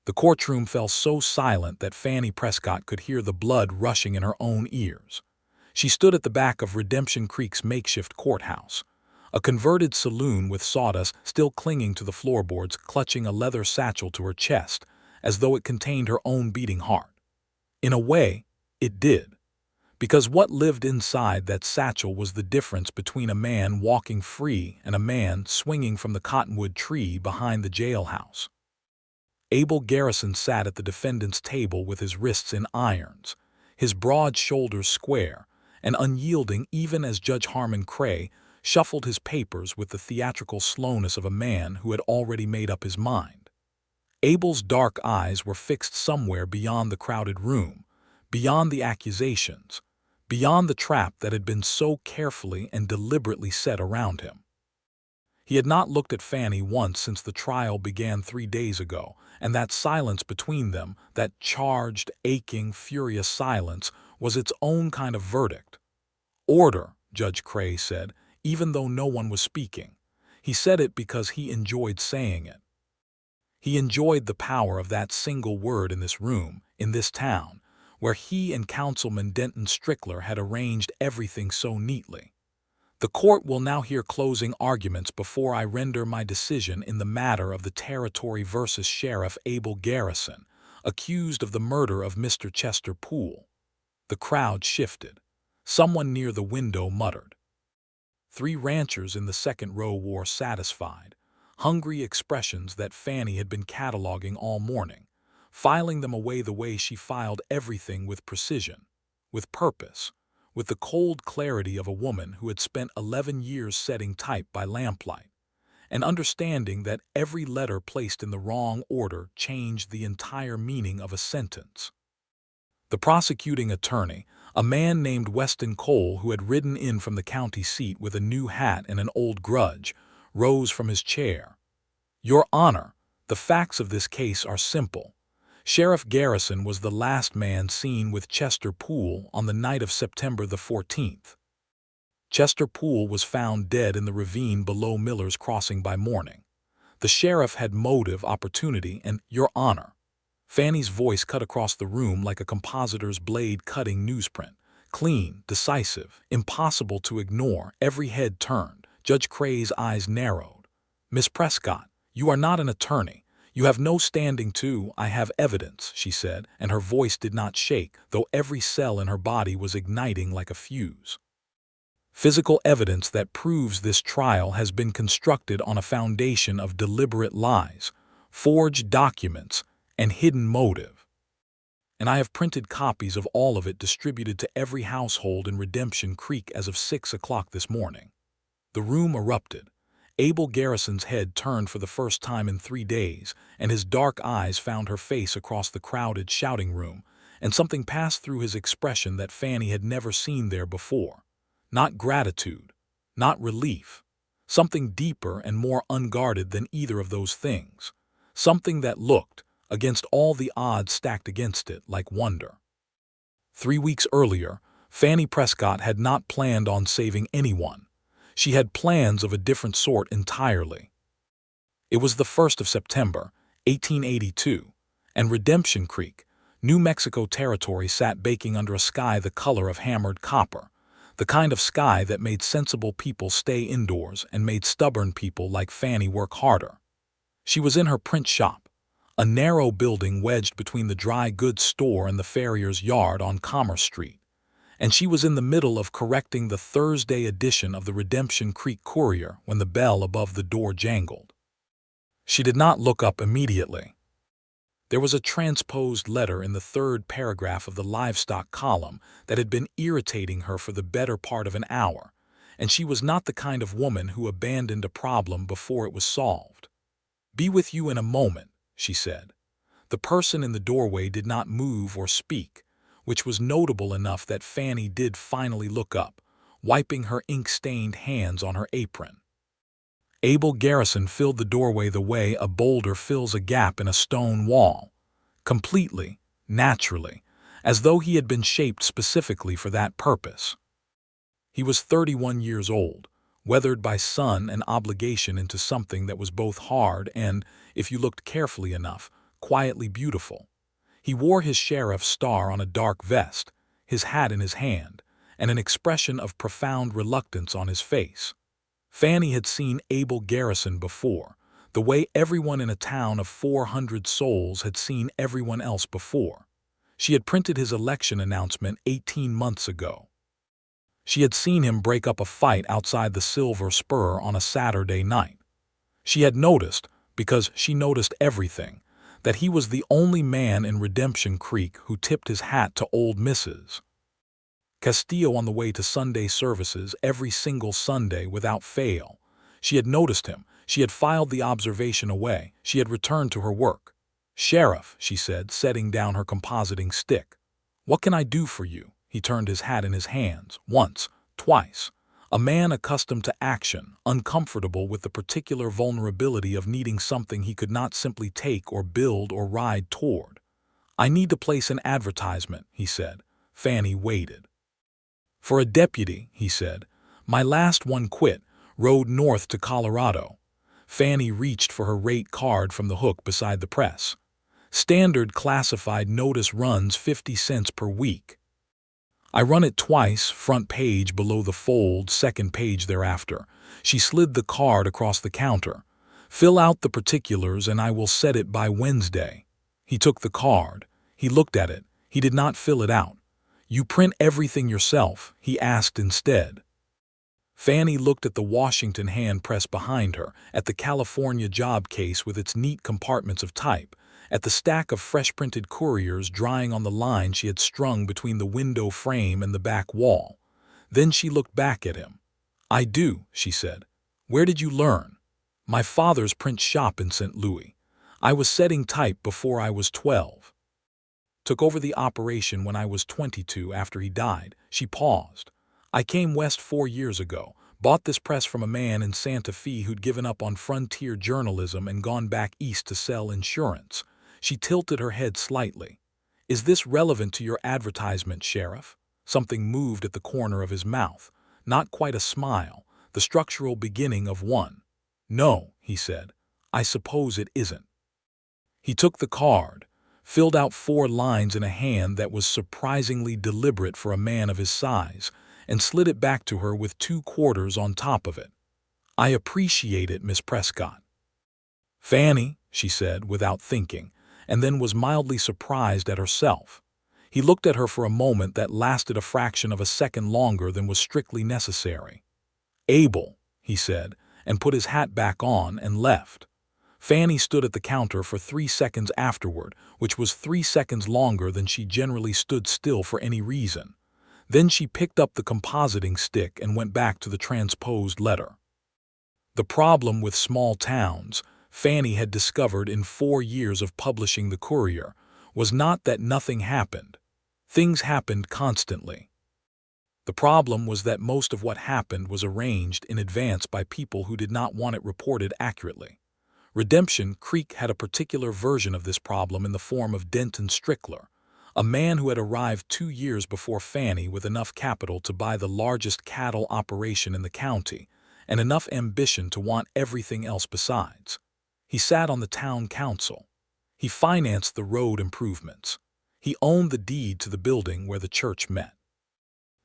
The courtroom fell so silent that Fannie Prescott could hear the blood rushing in her own ears. She stood at the back of Redemption Creek's makeshift courthouse, a converted saloon with sawdust still clinging to the floorboards, clutching a leather satchel to her chest, as though it contained her own beating heart. In a way, it did, because what lived inside that satchel was the difference between a man walking free and a man swinging from the cottonwood tree behind the jailhouse. Abel Garrison sat at the defendant's table with his wrists in irons, his broad shoulders square and unyielding, even as Judge Harmon Cray shuffled his papers with the theatrical slowness of a man who had already made up his mind. Abel's dark eyes were fixed somewhere beyond the crowded room, beyond the accusations, beyond the trap that had been so carefully and deliberately set around him. He had not looked at Fannie once since the trial began 3 days ago, and that silence between them, that charged, aching, furious silence, was its own kind of verdict. "Order," Judge Cray said, even though no one was speaking. He said it because he enjoyed saying it. He enjoyed the power of that single word in this room, in this town, where he and Councilman Denton Strickler had arranged everything so neatly. "The court will now hear closing arguments before I render my decision in the matter of the Territory versus Sheriff Abel Garrison, accused of the murder of Mr. Chester Poole." The crowd shifted. Someone near the window muttered. 3 ranchers in the second row wore satisfied, hungry expressions that Fannie had been cataloging all morning, filing them away the way she filed everything, with precision, with purpose, with the cold clarity of a woman who had spent 11 years setting type by lamplight, and understanding that every letter placed in the wrong order changed the entire meaning of a sentence. The prosecuting attorney, a man named Weston Cole who had ridden in from the county seat with a new hat and an old grudge, rose from his chair. "Your Honor, the facts of this case are simple. Sheriff Garrison was the last man seen with Chester Poole on the night of September the 14th. Chester Poole was found dead in the ravine below Miller's Crossing by morning. The sheriff had motive, opportunity, and, Your Honor." Fannie's voice cut across the room like a compositor's blade cutting newsprint. Clean, decisive, impossible to ignore, every head turned. Judge Cray's eyes narrowed. "Miss Prescott, you are not an attorney. You have no standing to—" "I have evidence," she said, and her voice did not shake, though every cell in her body was igniting like a fuse. "Physical evidence that proves this trial has been constructed on a foundation of deliberate lies, forged documents, and hidden motive. And I have printed copies of all of it distributed to every household in Redemption Creek as of 6 o'clock this morning." The room erupted. Abel Garrison's head turned for the first time in 3 days, and his dark eyes found her face across the crowded shouting room, and something passed through his expression that Fannie had never seen there before. Not gratitude, not relief, something deeper and more unguarded than either of those things, something that looked, against all the odds stacked against it, like wonder. 3 weeks earlier, Fannie Prescott had not planned on saving anyone. She had plans of a different sort entirely. It was the 1st of September, 1882, and Redemption Creek, New Mexico Territory, sat baking under a sky the color of hammered copper, the kind of sky that made sensible people stay indoors and made stubborn people like Fannie work harder. She was in her print shop, a narrow building wedged between the dry goods store and the farrier's yard on Commerce Street, and she was in the middle of correcting the Thursday edition of the Redemption Creek Courier when the bell above the door jangled. She did not look up immediately. There was a transposed letter in the 3rd paragraph of the livestock column that had been irritating her for the better part of an hour, and she was not the kind of woman who abandoned a problem before it was solved. "Be with you in a moment," she said. The person in the doorway did not move or speak, which was notable enough that Fannie did finally look up, wiping her ink-stained hands on her apron. Abel Garrison filled the doorway the way a boulder fills a gap in a stone wall, completely, naturally, as though he had been shaped specifically for that purpose. He was 31 years old, weathered by sun and obligation into something that was both hard and, if you looked carefully enough, quietly beautiful. He wore his sheriff's star on a dark vest, his hat in his hand, and an expression of profound reluctance on his face. Fannie had seen Abel Garrison before, the way everyone in a town of 400 souls had seen everyone else before. She had printed his election announcement 18 months ago. She had seen him break up a fight outside the Silver Spur on a Saturday night. She had noticed, because she noticed everything, that he was the only man in Redemption Creek who tipped his hat to old Mrs. Castillo on the way to Sunday services every single Sunday without fail. She had noticed him. She had filed the observation away. She had returned to her work. "Sheriff," she said, setting down her compositing stick. "What can I do for you?" He turned his hat in his hands, once, twice. A man accustomed to action, uncomfortable with the particular vulnerability of needing something he could not simply take or build or ride toward. "I need to place an advertisement," he said. Fannie waited. "For a deputy," he said. "My last one quit, rode north to Colorado." Fannie reached for her rate card from the hook beside the press. "Standard classified notice runs 50 cents per week. I run it twice, front page below the fold, second page thereafter." She slid the card across the counter. "Fill out the particulars and I will set it by Wednesday." He took the card. He looked at it. He did not fill it out. "You print everything yourself?" he asked instead. Fannie looked at the Washington hand press behind her, at the California job case with its neat compartments of type, at the stack of fresh-printed couriers drying on the line she had strung between the window frame and the back wall. Then she looked back at him. "I do," she said. "Where did you learn?" "My father's print shop in St. Louis. I was setting type before I was 12. Took over the operation when I was 22 after he died." She paused. "I came west 4 years ago, bought this press from a man in Santa Fe who'd given up on frontier journalism and gone back east to sell insurance." She tilted her head slightly. "Is this relevant to your advertisement, Sheriff?" Something moved at the corner of his mouth. Not quite a smile, the structural beginning of one. "No," he said. "I suppose it isn't." He took the card, filled out 4 lines in a hand that was surprisingly deliberate for a man of his size, and slid it back to her with 2 quarters on top of it. "I appreciate it, Miss Prescott." "Fannie," she said, without thinking, and then was mildly surprised at herself. He looked at her for a moment that lasted a fraction of a second longer than was strictly necessary. "Abel," he said, and put his hat back on and left. Fannie stood at the counter for 3 seconds afterward, which was 3 seconds longer than she generally stood still for any reason. Then she picked up the compositing stick and went back to the transposed letter. The problem with small towns, Fannie had discovered in 4 years of publishing the Courier, was not that nothing happened. Things happened constantly. The problem was that most of what happened was arranged in advance by people who did not want it reported accurately. Redemption Creek had a particular version of this problem in the form of Denton Strickler, a man who had arrived 2 years before Fannie with enough capital to buy the largest cattle operation in the county and enough ambition to want everything else besides. He sat on the town council. He financed the road improvements. He owned the deed to the building where the church met.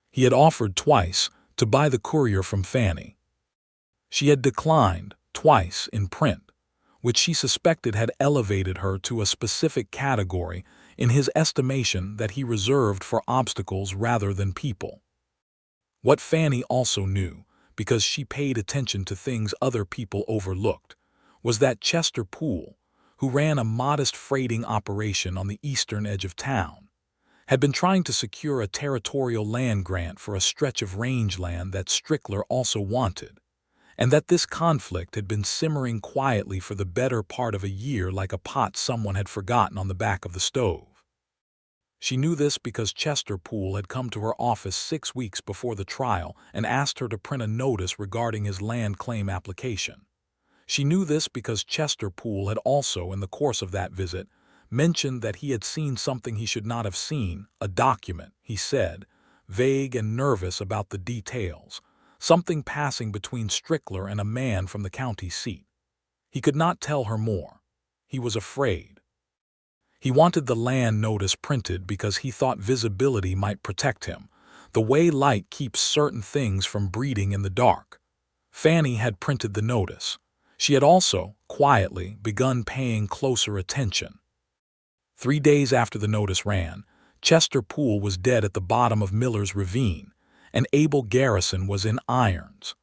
He had offered twice to buy the Courier from Fannie. She had declined twice in print, which she suspected had elevated her to a specific category in his estimation that he reserved for obstacles rather than people. What Fannie also knew, because she paid attention to things other people overlooked, was that Chester Poole, who ran a modest freighting operation on the eastern edge of town, had been trying to secure a territorial land grant for a stretch of rangeland that Strickler also wanted, and that this conflict had been simmering quietly for the better part of a year like a pot someone had forgotten on the back of the stove. She knew this because Chester Poole had come to her office 6 weeks before the trial and asked her to print a notice regarding his land claim application. She knew this because Chester Poole had also, in the course of that visit, mentioned that he had seen something he should not have seen, a document, he said, vague and nervous about the details, something passing between Strickler and a man from the county seat. He could not tell her more. He was afraid. He wanted the land notice printed because he thought visibility might protect him, the way light keeps certain things from breeding in the dark. Fannie had printed the notice. She had also, quietly, begun paying closer attention. 3 days after the notice ran, Chester Poole was dead at the bottom of Miller's Ravine, and Abel Garrison was in irons.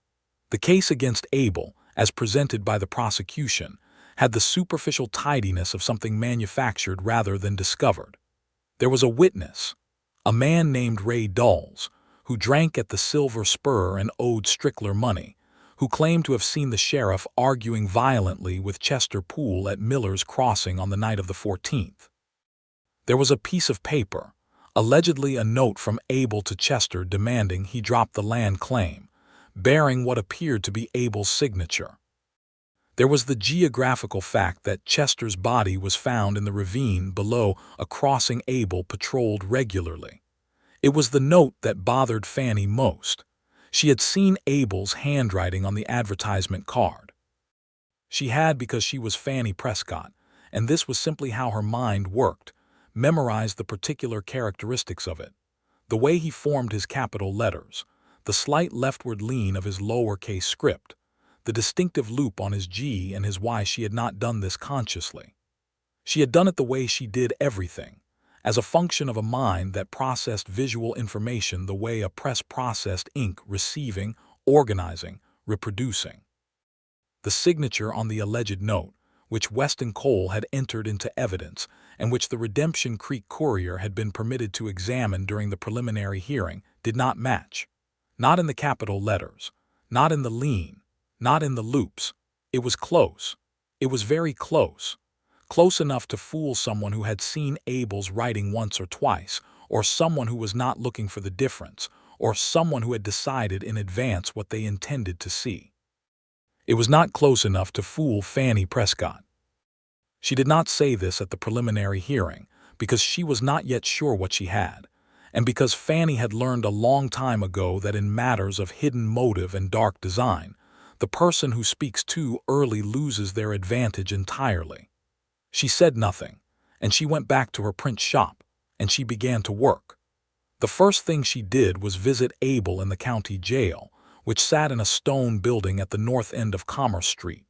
The case against Abel, as presented by the prosecution, had the superficial tidiness of something manufactured rather than discovered. There was a witness, a man named Ray Dulles, who drank at the Silver Spur and owed Strickler money, who claimed to have seen the sheriff arguing violently with Chester Poole at Miller's Crossing on the night of the 14th. There was a piece of paper, allegedly a note from Abel to Chester demanding he drop the land claim, bearing what appeared to be Abel's signature. There was the geographical fact that Chester's body was found in the ravine below a crossing Abel patrolled regularly. It was the note that bothered Fannie most. She had seen Abel's handwriting on the advertisement card. She had because she was Fannie Prescott, and this was simply how her mind worked, memorized the particular characteristics of it. The way he formed his capital letters, the slight leftward lean of his lowercase script, the distinctive loop on his G and his Y. She had not done this consciously. She had done it the way she did everything, as a function of a mind that processed visual information the way a press processed ink, receiving, organizing, reproducing. The signature on the alleged note, which Weston Cole had entered into evidence and which the Redemption Creek Courier had been permitted to examine during the preliminary hearing, did not match. Not in the capital letters, not in the lean, not in the loops. It was close. It was very close. Close enough to fool someone who had seen Abel's writing once or twice, or someone who was not looking for the difference, or someone who had decided in advance what they intended to see. It was not close enough to fool Fannie Prescott. She did not say this at the preliminary hearing because she was not yet sure what she had, and because Fannie had learned a long time ago that in matters of hidden motive and dark design, the person who speaks too early loses their advantage entirely. She said nothing, and she went back to her print shop, and she began to work. The first thing she did was visit Abel in the county jail, which sat in a stone building at the north end of Commerce Street.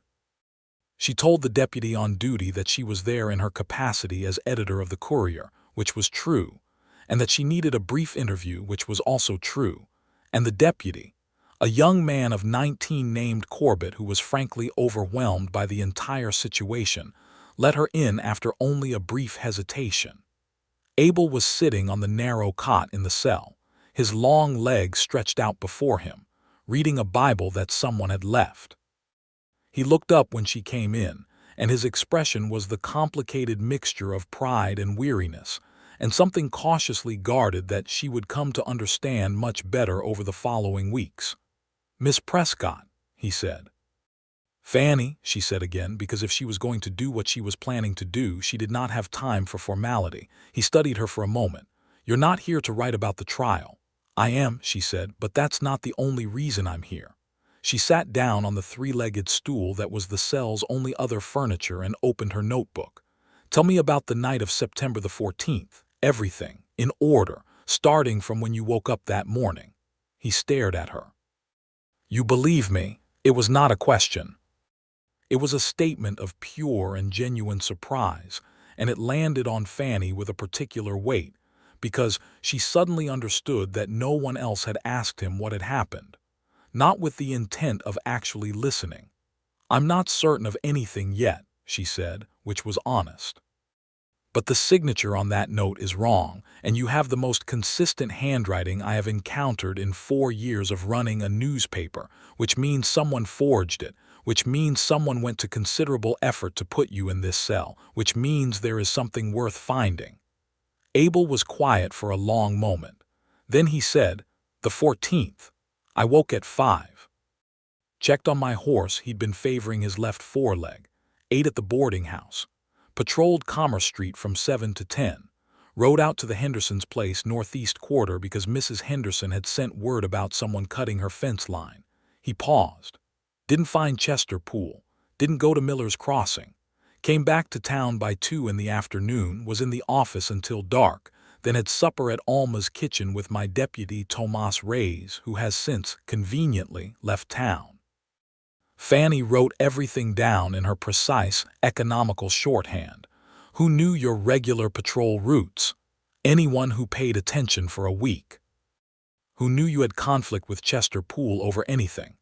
She told the deputy on duty that she was there in her capacity as editor of the Courier, which was true, and that she needed a brief interview, which was also true, and the deputy, a young man of 19 named Corbett who was frankly overwhelmed by the entire situation, let her in after only a brief hesitation. Abel was sitting on the narrow cot in the cell, his long legs stretched out before him, reading a Bible that someone had left. He looked up when she came in, and his expression was the complicated mixture of pride and weariness, and something cautiously guarded that she would come to understand much better over the following weeks. "Miss Prescott," he said. "Fannie," she said again, because if she was going to do what she was planning to do, she did not have time for formality. He studied her for a moment. "You're not here to write about the trial." "I am," she said, "but that's not the only reason I'm here." She sat down on the three-legged stool that was the cell's only other furniture and opened her notebook. "Tell me about the night of September the 14th. Everything, in order, starting from when you woke up that morning." He stared at her. "You believe me?" It was not a question. It was a statement of pure and genuine surprise, and it landed on Fannie with a particular weight, because she suddenly understood that no one else had asked him what had happened, not with the intent of actually listening. "I'm not certain of anything yet," she said, which was honest. "But the signature on that note is wrong, and you have the most consistent handwriting I have encountered in 4 years of running a newspaper, which means someone forged it, which means someone went to considerable effort to put you in this cell, which means there is something worth finding." Abel was quiet for a long moment. Then he said, "The 14th. I woke at 5. Checked on my horse, he'd been favoring his left foreleg. Ate at the boarding house. Patrolled Commerce Street from 7 to 10. Rode out to the Henderson's place northeast quarter because Mrs. Henderson had sent word about someone cutting her fence line." He paused. "Didn't find Chester Poole. Didn't go to Miller's Crossing. came back to town by 2 in the afternoon, was in the office until dark, then had supper at Alma's kitchen with my deputy Tomas Reyes, who has since, conveniently, left town. Fannie wrote everything down in her precise, economical shorthand. Who knew your regular patrol routes? Anyone who paid attention for a week. Who knew you had conflict with Chester Poole over anything?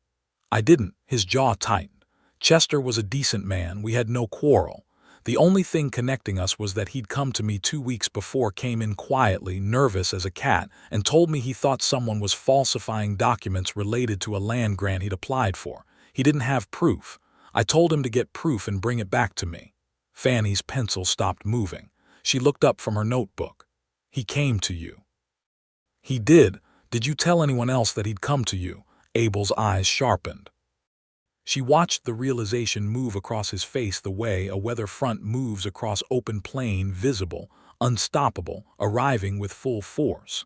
I didn't. His jaw tightened. Chester was a decent man, we had no quarrel. The only thing connecting us was that he'd come to me 2 weeks before, came in quietly, nervous as a cat, and told me he thought someone was falsifying documents related to a land grant he'd applied for. He didn't have proof. I told him to get proof and bring it back to me. Fannie's pencil stopped moving. She looked up from her notebook. He came to you. He did. Did you tell anyone else that he'd come to you? Abel's eyes sharpened. She watched the realization move across his face the way a weather front moves across open plain, visible, unstoppable, arriving with full force.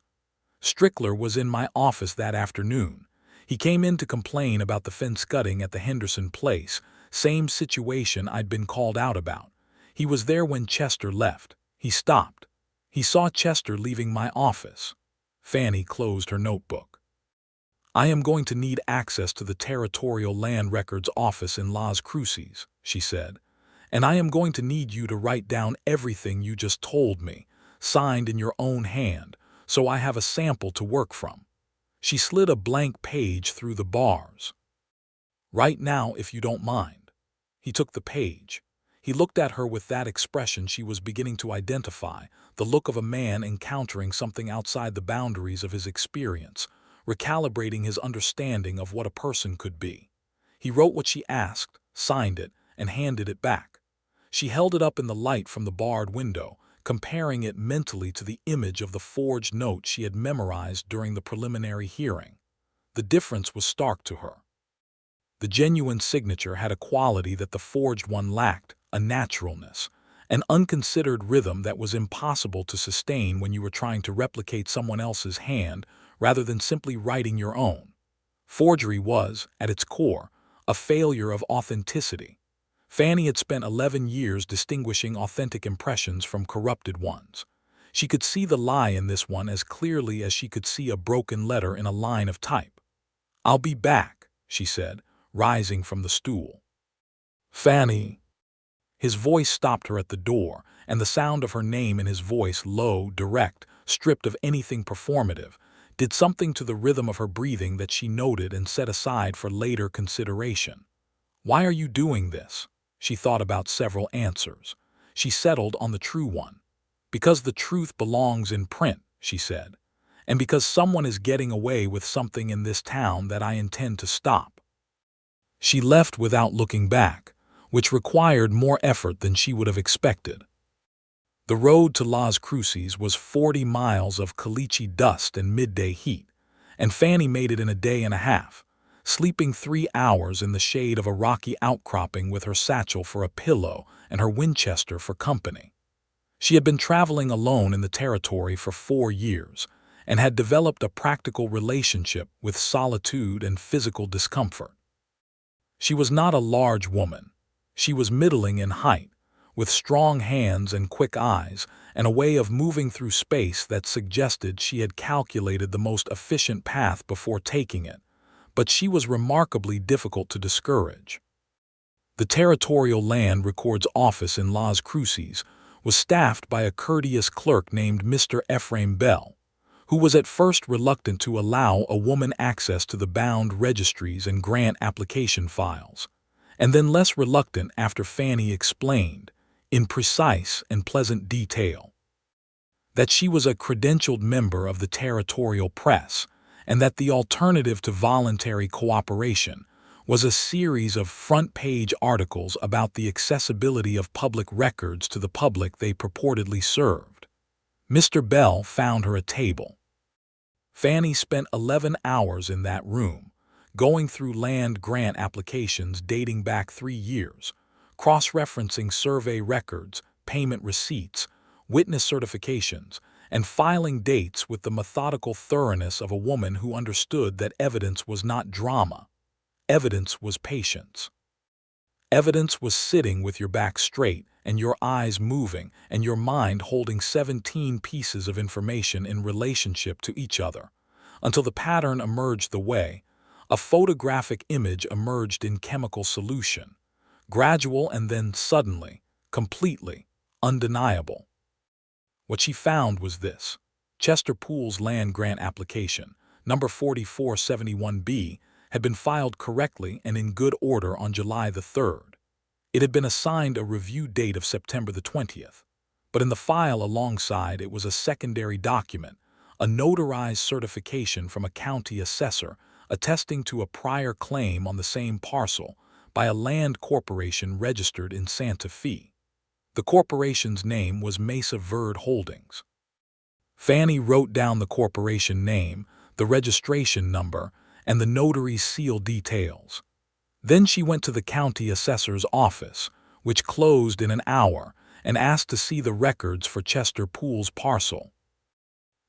Strickler was in my office that afternoon. He came in to complain about the fence gutting at the Henderson place, same situation I'd been called out about. He was there when Chester left. He stopped. He saw Chester leaving my office. Fannie closed her notebook. I am going to need access to the Territorial Land Records Office in Las Cruces, she said, and I am going to need you to write down everything you just told me, signed in your own hand, so I have a sample to work from. She slid a blank page through the bars. Right now, if you don't mind. He took the page. He looked at her with that expression she was beginning to identify, the look of a man encountering something outside the boundaries of his experience, recalibrating his understanding of what a person could be. He wrote what she asked, signed it, and handed it back. She held it up in the light from the barred window, comparing it mentally to the image of the forged note she had memorized during the preliminary hearing. The difference was stark to her. The genuine signature had a quality that the forged one lacked, a naturalness, an unconsidered rhythm that was impossible to sustain when you were trying to replicate someone else's hand rather than simply writing your own. Forgery was, at its core, a failure of authenticity. Fannie had spent 11 years distinguishing authentic impressions from corrupted ones. She could see the lie in this one as clearly as she could see a broken letter in a line of type. "I'll be back," she said, rising from the stool. "Fannie." His voice stopped her at the door, and the sound of her name in his voice, low, direct, stripped of anything performative, did something to the rhythm of her breathing that she noted and set aside for later consideration. "Why are you doing this?" She thought about several answers. She settled on the true one. "Because the truth belongs in print," she said, "and because someone is getting away with something in this town that I intend to stop." She left without looking back, which required more effort than she would have expected. The road to Las Cruces was 40 miles of caliche dust and midday heat, and Fannie made it in a day and a half, sleeping 3 hours in the shade of a rocky outcropping with her satchel for a pillow and her Winchester for company. She had been traveling alone in the territory for 4 years and had developed a practical relationship with solitude and physical discomfort. She was not a large woman. She was middling in height, with strong hands and quick eyes, and a way of moving through space that suggested she had calculated the most efficient path before taking it, but she was remarkably difficult to discourage. The Territorial Land Records Office in Las Cruces was staffed by a courteous clerk named Mr. Ephraim Bell, who was at first reluctant to allow a woman access to the bound registries and grant application files, and then less reluctant after Fannie explained, in precise and pleasant detail, that she was a credentialed member of the territorial press, and that the alternative to voluntary cooperation was a series of front-page articles about the accessibility of public records to the public they purportedly served. Mr. Bell found her a table. Fannie spent 11 hours in that room, going through land grant applications dating back 3 years, cross-referencing survey records, payment receipts, witness certifications, and filing dates with the methodical thoroughness of a woman who understood that evidence was not drama. Evidence was patience. Evidence was sitting with your back straight and your eyes moving and your mind holding 17 pieces of information in relationship to each other, until the pattern emerged the way a photographic image emerged in chemical solution, gradual and then suddenly, completely, undeniable. What she found was this: Chester Poole's land grant application, number 4471B, had been filed correctly and in good order on July the 3rd. It had been assigned a review date of September the 20th. But in the file alongside it was a secondary document, a notarized certification from a county assessor attesting to a prior claim on the same parcel by a land corporation registered in Santa Fe. The corporation's name was Mesa Verde Holdings. Fannie wrote down the corporation name, the registration number, and the notary's seal details. Then she went to the county assessor's office, which closed in an hour, and asked to see the records for Chester Poole's parcel.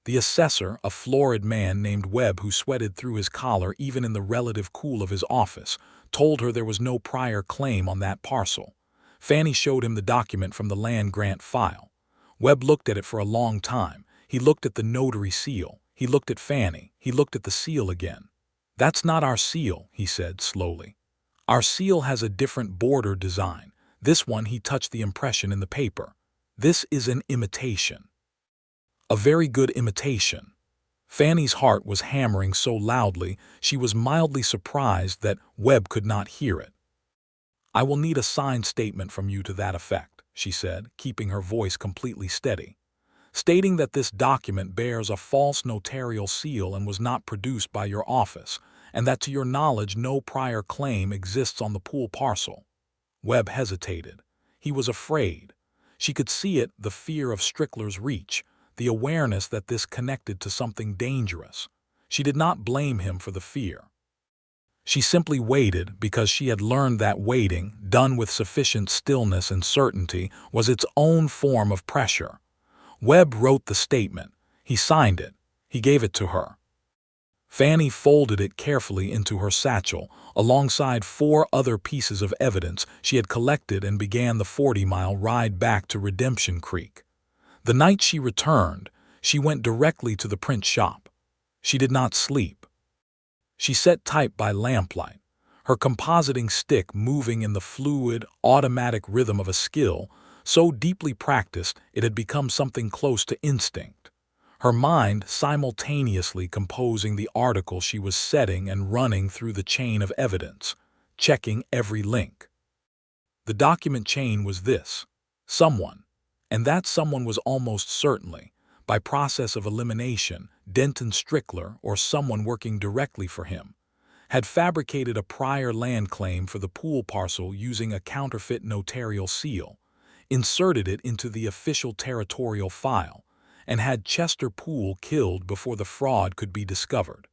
The assessor, a florid man named Webb who sweated through his collar even in the relative cool of his office, told her there was no prior claim on that parcel. Fannie showed him the document from the land grant file. Webb looked at it for a long time. He looked at the notary seal. He looked at Fannie. He looked at the seal again. "That's not our seal," he said slowly. "Our seal has a different border design. This one," he touched the impression in the paper. "This is an imitation." A very good imitation. Fannie's heart was hammering so loudly she was mildly surprised that Webb could not hear it. "I will need a signed statement from you to that effect," she said, keeping her voice completely steady, "stating that this document bears a false notarial seal and was not produced by your office, and that to your knowledge no prior claim exists on the Poole parcel." Webb hesitated. He was afraid. She could see it, the fear of Strickler's reach, the awareness that this connected to something dangerous. She did not blame him for the fear. She simply waited because she had learned that waiting, done with sufficient stillness and certainty, was its own form of pressure. Webb wrote the statement. He signed it. He gave it to her. Fannie folded it carefully into her satchel, alongside 4 other pieces of evidence she had collected, and began the 40-mile ride back to Redemption Creek. The night she returned, she went directly to the print shop. She did not sleep. She set type by lamplight, her compositing stick moving in the fluid, automatic rhythm of a skill so deeply practiced it had become something close to instinct. Her mind simultaneously composing the article she was setting and running through the chain of evidence, checking every link. The document chain was this: someone, and that someone was almost certainly, by process of elimination, Denton Strickler or someone working directly for him, had fabricated a prior land claim for the Poole parcel using a counterfeit notarial seal, inserted it into the official territorial file, and had Chester Poole killed before the fraud could be discovered.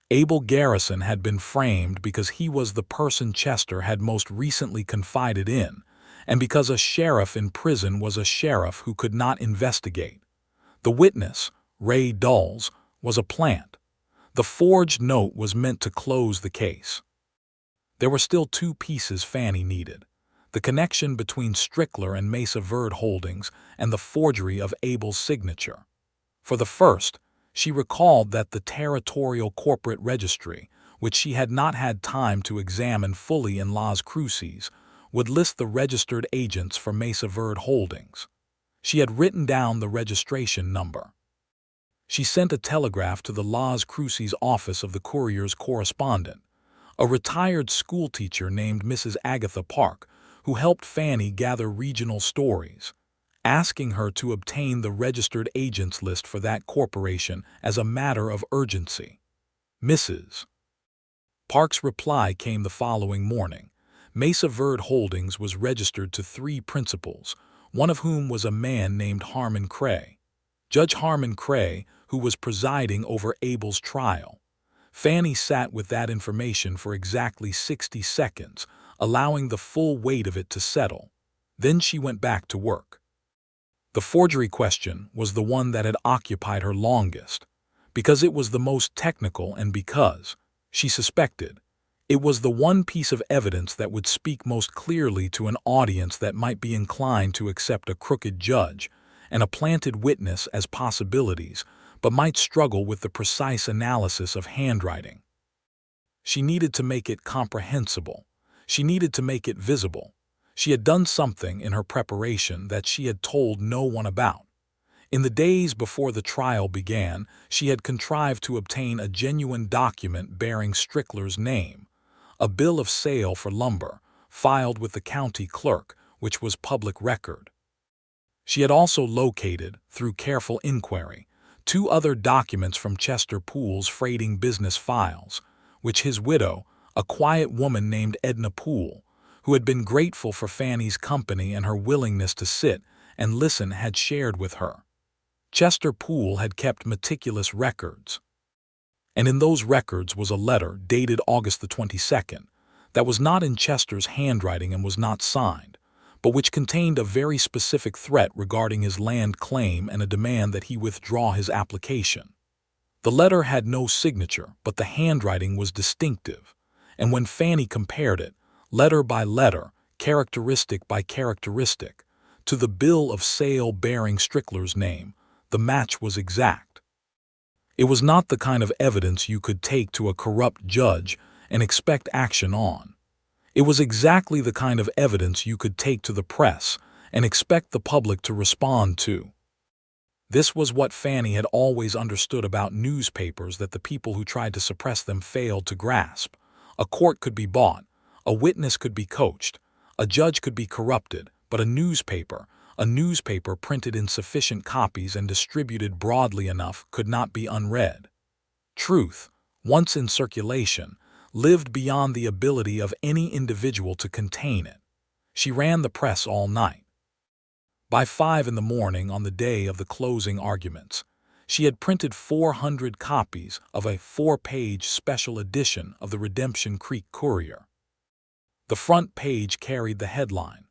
Abel Garrison had been framed because he was the person Chester had most recently confided in, and because a sheriff in prison was a sheriff who could not investigate. The witness, Ray Dulles, was a plant. The forged note was meant to close the case. There were still 2 pieces Fannie needed: the connection between Strickler and Mesa Verde Holdings and the forgery of Abel's signature. For the first, she recalled that the territorial corporate registry, which she had not had time to examine fully in Las Cruces, would list the registered agents for Mesa Verde Holdings. She had written down the registration number. She sent a telegraph to the Las Cruces office of the Courier's correspondent, a retired schoolteacher named Mrs. Agatha Park, who helped Fannie gather regional stories, asking her to obtain the registered agents list for that corporation as a matter of urgency. Mrs. Park's reply came the following morning. Mesa Verde Holdings was registered to 3 principals, one of whom was a man named Harmon Cray. Judge Harmon Cray, who was presiding over Abel's trial. Fannie sat with that information for exactly 60 seconds, allowing the full weight of it to settle. Then she went back to work. The forgery question was the one that had occupied her longest, because it was the most technical and because, she suspected, It was the one piece of evidence that would speak most clearly to an audience that might be inclined to accept a crooked judge and a planted witness as possibilities, but might struggle with the precise analysis of handwriting. She needed to make it comprehensible. She needed to make it visible. She had done something in her preparation that she had told no one about. In the days before the trial began, she had contrived to obtain a genuine document bearing Strickler's name, a bill of sale for lumber, filed with the county clerk, which was public record. She had also located, through careful inquiry, 2 other documents from Chester Poole's freighting business files, which his widow, a quiet woman named Edna Poole, who had been grateful for Fannie's company and her willingness to sit and listen, had shared with her. Chester Poole had kept meticulous records, and in those records was a letter dated August the 22nd that was not in Chester's handwriting and was not signed, but which contained a very specific threat regarding his land claim and a demand that he withdraw his application. The letter had no signature, but the handwriting was distinctive, and when Fannie compared it, letter by letter, characteristic by characteristic, to the bill of sale bearing Strickler's name, the match was exact. It was not the kind of evidence you could take to a corrupt judge and expect action on. It was exactly the kind of evidence you could take to the press and expect the public to respond to. This was what Fannie had always understood about newspapers that the people who tried to suppress them failed to grasp. A court could be bought, a witness could be coached, a judge could be corrupted, but a newspaper printed in sufficient copies and distributed broadly enough, could not be unread. Truth, once in circulation, lived beyond the ability of any individual to contain it. She ran the press all night. By 5 in the morning on the day of the closing arguments, she had printed 400 copies of a 4-page special edition of the Redemption Creek Courier. The front page carried the headline,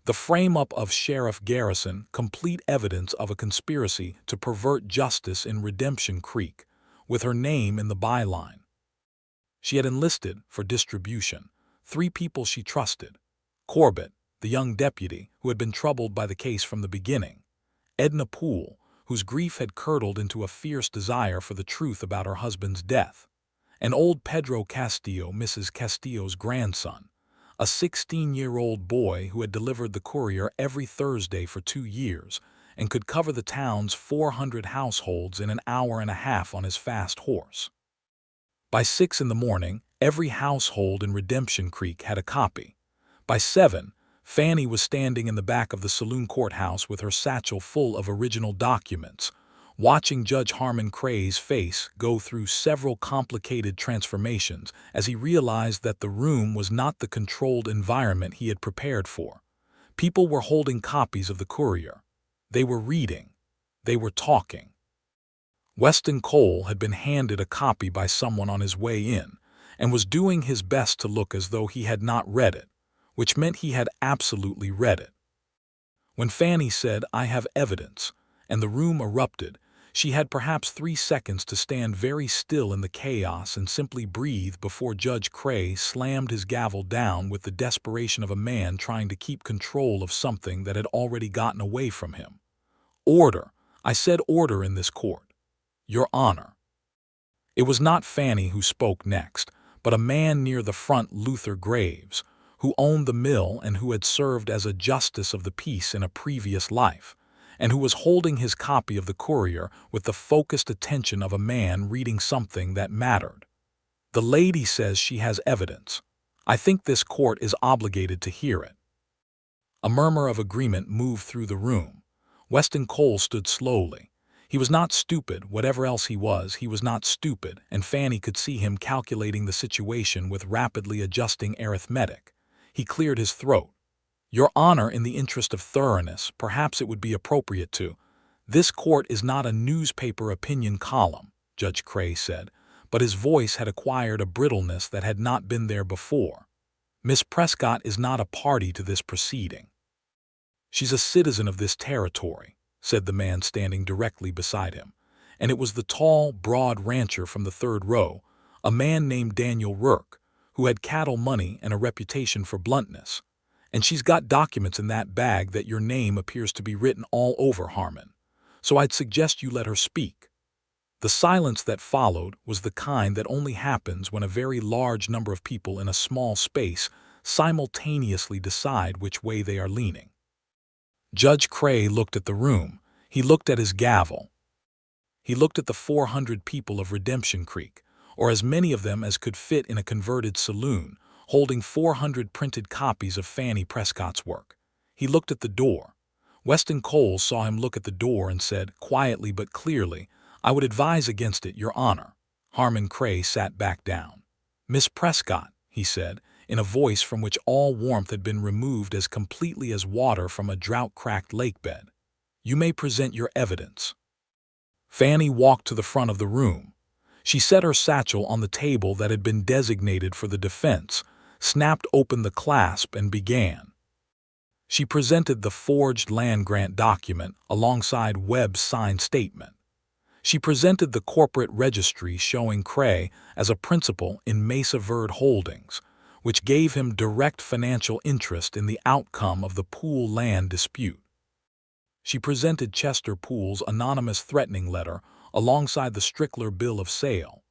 "The Frame-Up of Sheriff Garrison, Complete Evidence of a Conspiracy to Pervert Justice in Redemption Creek," with her name in the byline. She had enlisted, for distribution, 3 people she trusted: Corbett, the young deputy who had been troubled by the case from the beginning; Edna Poole, whose grief had curdled into a fierce desire for the truth about her husband's death; and old Pedro Castillo, Mrs. Castillo's grandson, a 16-year-old boy who had delivered the Courier every Thursday for 2 years and could cover the town's 400 households in an hour and a half on his fast horse. By 6 in the morning, every household in Redemption Creek had a copy. By 7, Fannie was standing in the back of the saloon courthouse with her satchel full of original documents, watching Judge Harmon Cray's face go through several complicated transformations as he realized that the room was not the controlled environment he had prepared for. People were holding copies of the Courier. They were reading. They were talking. Weston Cole had been handed a copy by someone on his way in and was doing his best to look as though he had not read it, which meant he had absolutely read it. When Fannie said, "I have evidence," and the room erupted, she had perhaps 3 seconds to stand very still in the chaos and simply breathe before Judge Cray slammed his gavel down with the desperation of a man trying to keep control of something that had already gotten away from him. "Order! I said order in this court. Your Honor." It was not Fannie who spoke next, but a man near the front, Luther Graves, who owned the mill and who had served as a justice of the peace in a previous life, and who was holding his copy of the Courier with the focused attention of a man reading something that mattered. "The lady says she has evidence. I think this court is obligated to hear it." A murmur of agreement moved through the room. Weston Cole stood slowly. He was not stupid, whatever else he was not stupid, and Fannie could see him calculating the situation with rapidly adjusting arithmetic. He cleared his throat. "Your Honor, in the interest of thoroughness, perhaps it would be appropriate to—" "This court is not a newspaper opinion column," Judge Cray said, but his voice had acquired a brittleness that had not been there before. "Miss Prescott is not a party to this proceeding." "She's a citizen of this territory," said the man standing directly beside him, and it was the tall, broad rancher from the 3rd row, a man named Daniel Rourke, who had cattle money and a reputation for bluntness. And she's got documents in that bag that your name appears to be written all over, Harmon. So I'd suggest you let her speak." The silence that followed was the kind that only happens when a very large number of people in a small space simultaneously decide which way they are leaning. Judge Cray looked at the room. He looked at his gavel. He looked at the 400 people of Redemption Creek, or as many of them as could fit in a converted saloon, holding 400 printed copies of Fannie Prescott's work. He looked at the door. Weston Coles saw him look at the door and said, quietly but clearly, "I would advise against it, Your Honor." Harmon Cray sat back down. "Miss Prescott," he said, in a voice from which all warmth had been removed as completely as water from a drought-cracked lakebed, "you may present your evidence." Fannie walked to the front of the room. She set her satchel on the table that had been designated for the defense, snapped open the clasp, and began. She presented the forged land-grant document alongside Webb's signed statement. She presented the corporate registry showing Cray as a principal in Mesa Verde Holdings, which gave him direct financial interest in the outcome of the Poole land dispute. She presented Chester Poole's anonymous threatening letter alongside the Strickler bill of sale,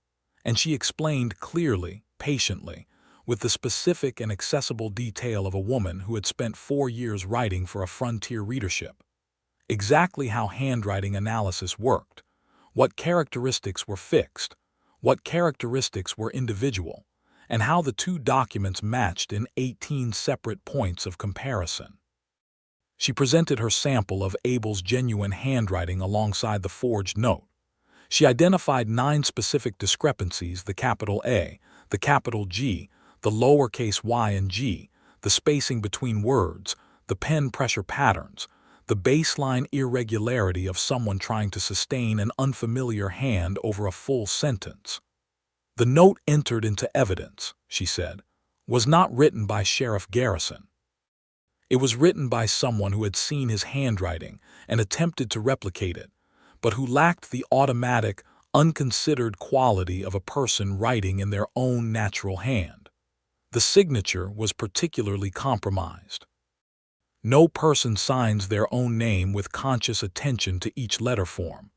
and she explained clearly, patiently, with the specific and accessible detail of a woman who had spent 4 years writing for a frontier readership, exactly how handwriting analysis worked, what characteristics were fixed, what characteristics were individual, and how the two documents matched in 18 separate points of comparison. She presented her sample of Abel's genuine handwriting alongside the forged note. She identified 9 specific discrepancies: the capital A, the capital G, the lowercase y and g, the spacing between words, the pen pressure patterns, the baseline irregularity of someone trying to sustain an unfamiliar hand over a full sentence. "The note entered into evidence," she said, "was not written by Sheriff Garrison. It was written by someone who had seen his handwriting and attempted to replicate it, but who lacked the automatic, unconsidered quality of a person writing in their own natural hand. The signature was particularly compromised. No person signs their own name with conscious attention to each letter form.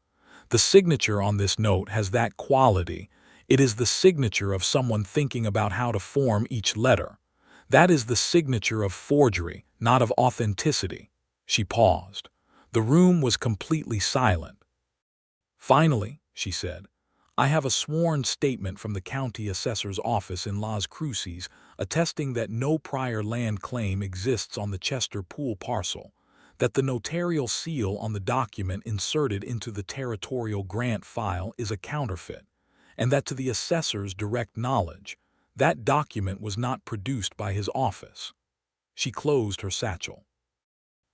The signature on this note has that quality. It is the signature of someone thinking about how to form each letter. That is the signature of forgery, not of authenticity." She paused. The room was completely silent. "Finally," she said, "I have a sworn statement from the county assessor's office in Las Cruces attesting that no prior land claim exists on the Chester Poole parcel, that the notarial seal on the document inserted into the territorial grant file is a counterfeit, and that to the assessor's direct knowledge, that document was not produced by his office." She closed her satchel.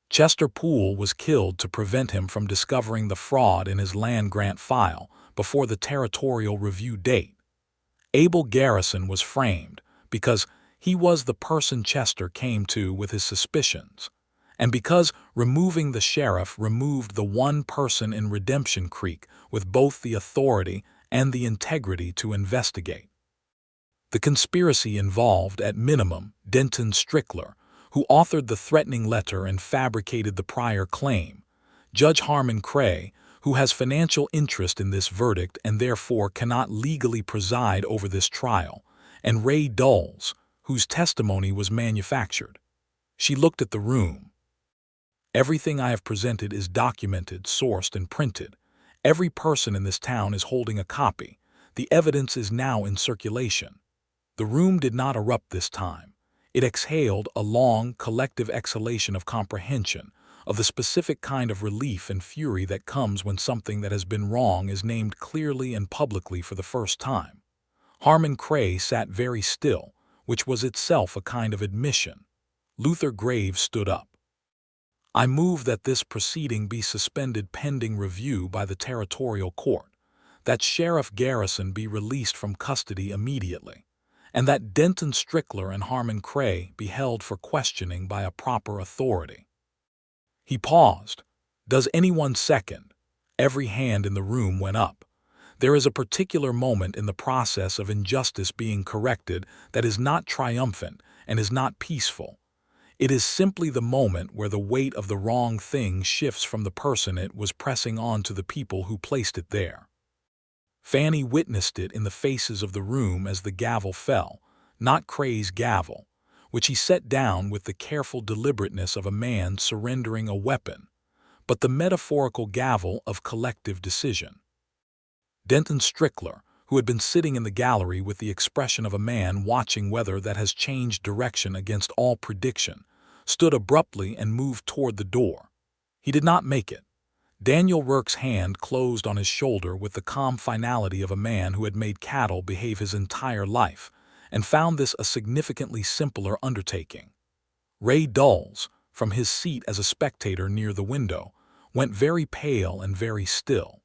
Chester Poole was killed to prevent him from discovering the fraud in his land grant file before the territorial review date. Abel Garrison was framed because he was the person Chester came to with his suspicions, and because removing the sheriff removed the one person in Redemption Creek with both the authority and the integrity to investigate. The conspiracy involved, at minimum, Denton Strickler, who authored the threatening letter and fabricated the prior claim, Judge Harmon Cray, who has financial interest in this verdict and therefore cannot legally preside over this trial, and Ray Dulles, whose testimony was manufactured. She looked at the room. "Everything I have presented is documented, sourced, and printed. Every person in this town is holding a copy. The evidence is now in circulation." The room did not erupt this time. It exhaled a long, collective exhalation of comprehension, of the specific kind of relief and fury that comes when something that has been wrong is named clearly and publicly for the first time. Harmon Cray sat very still, which was itself a kind of admission. Luther Graves stood up. "I move that this proceeding be suspended pending review by the territorial court, that Sheriff Garrison be released from custody immediately, and that Denton Strickler and Harmon Cray be held for questioning by a proper authority." He paused. "Does anyone second?" Every hand in the room went up. There is a particular moment in the process of injustice being corrected that is not triumphant and is not peaceful. It is simply the moment where the weight of the wrong thing shifts from the person it was pressing on to the people who placed it there. Fannie witnessed it in the faces of the room as the gavel fell, not Cray's gavel, which he set down with the careful deliberateness of a man surrendering a weapon, but the metaphorical gavel of collective decision. Denton Strickler, who had been sitting in the gallery with the expression of a man watching weather that has changed direction against all prediction, stood abruptly and moved toward the door. He did not make it. Daniel Rourke's hand closed on his shoulder with the calm finality of a man who had made cattle behave his entire life, and found this a significantly simpler undertaking. Ray Dulles, from his seat as a spectator near the window, went very pale and very still.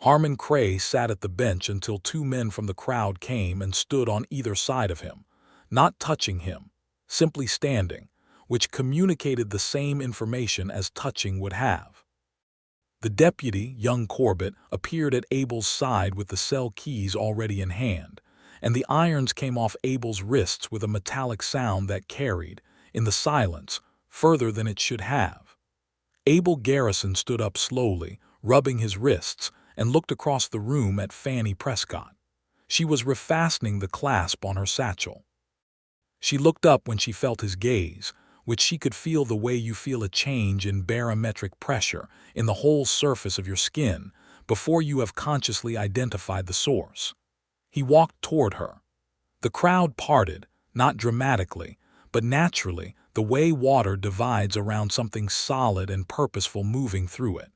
Harmon Cray sat at the bench until two men from the crowd came and stood on either side of him, not touching him, simply standing, which communicated the same information as touching would have. The deputy, young Corbett, appeared at Abel's side with the cell keys already in hand, and the irons came off Abel's wrists with a metallic sound that carried, in the silence, further than it should have. Abel Garrison stood up slowly, rubbing his wrists, and looked across the room at Fannie Prescott. She was refastening the clasp on her satchel. She looked up when she felt his gaze, which she could feel the way you feel a change in barometric pressure in the whole surface of your skin before you have consciously identified the source. He walked toward her. The crowd parted, not dramatically, but naturally, the way water divides around something solid and purposeful moving through it.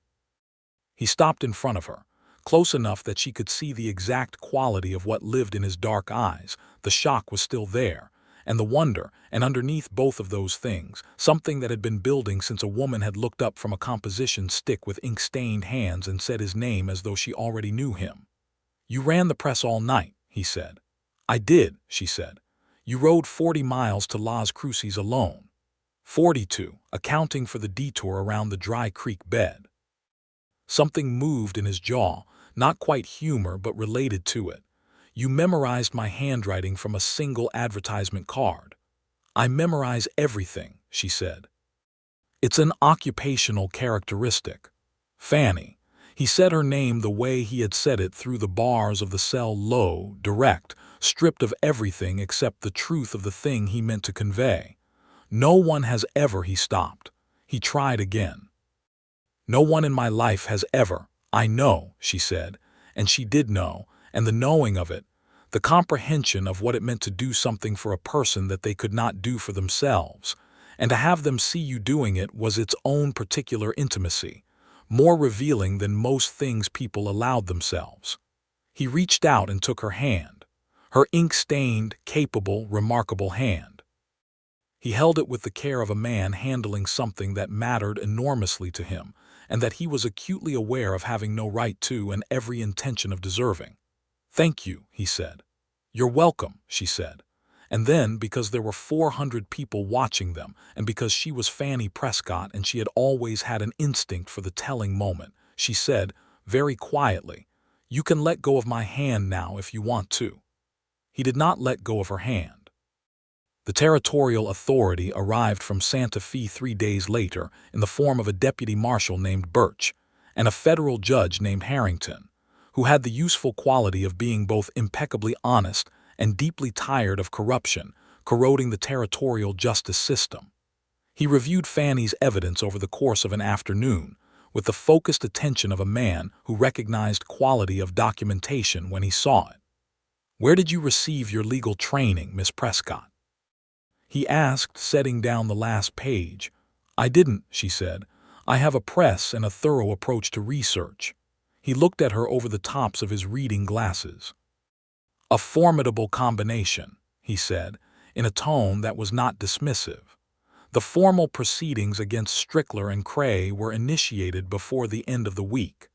He stopped in front of her, close enough that she could see the exact quality of what lived in his dark eyes. The shock was still there, and the wonder, and underneath both of those things, something that had been building since a woman had looked up from a composition stick with ink-stained hands and said his name as though she already knew him. "You ran the press all night," he said. "I did," she said. "You rode 40 miles to Las Cruces alone." 42, accounting for the detour around the dry creek bed. Something moved in his jaw, not quite humor but related to it. "You memorized my handwriting from a single advertisement card." "I memorize everything," she said. "It's an occupational characteristic." "Fannie." He said her name the way he had said it through the bars of the cell, low, direct, stripped of everything except the truth of the thing he meant to convey. "No one has ever," he stopped. He tried again. "No one in my life has ever." "I know," she said, and she did know, and the knowing of it, the comprehension of what it meant to do something for a person that they could not do for themselves, and to have them see you doing it was its own particular intimacy, more revealing than most things people allowed themselves. He reached out and took her hand, her ink-stained, capable, remarkable hand. He held it with the care of a man handling something that mattered enormously to him, and that he was acutely aware of having no right to and every intention of deserving. "Thank you," he said. "You're welcome," she said. And then, because there were 400 people watching them, and because she was Fannie Prescott and she had always had an instinct for the telling moment, she said, very quietly, "You can let go of my hand now if you want to." He did not let go of her hand. The territorial authority arrived from Santa Fe 3 days later in the form of a deputy marshal named Birch and a federal judge named Harrington, who had the useful quality of being both impeccably honest and deeply tired of corruption, corroding the territorial justice system. He reviewed Fannie's evidence over the course of an afternoon, with the focused attention of a man who recognized quality of documentation when he saw it. "Where did you receive your legal training, Miss Prescott?" he asked, setting down the last page. "I didn't," she said. "I have a press and a thorough approach to research." He looked at her over the tops of his reading glasses. "A formidable combination," he said, in a tone that was not dismissive. The formal proceedings against Strickler and Cray were initiated before the end of the week.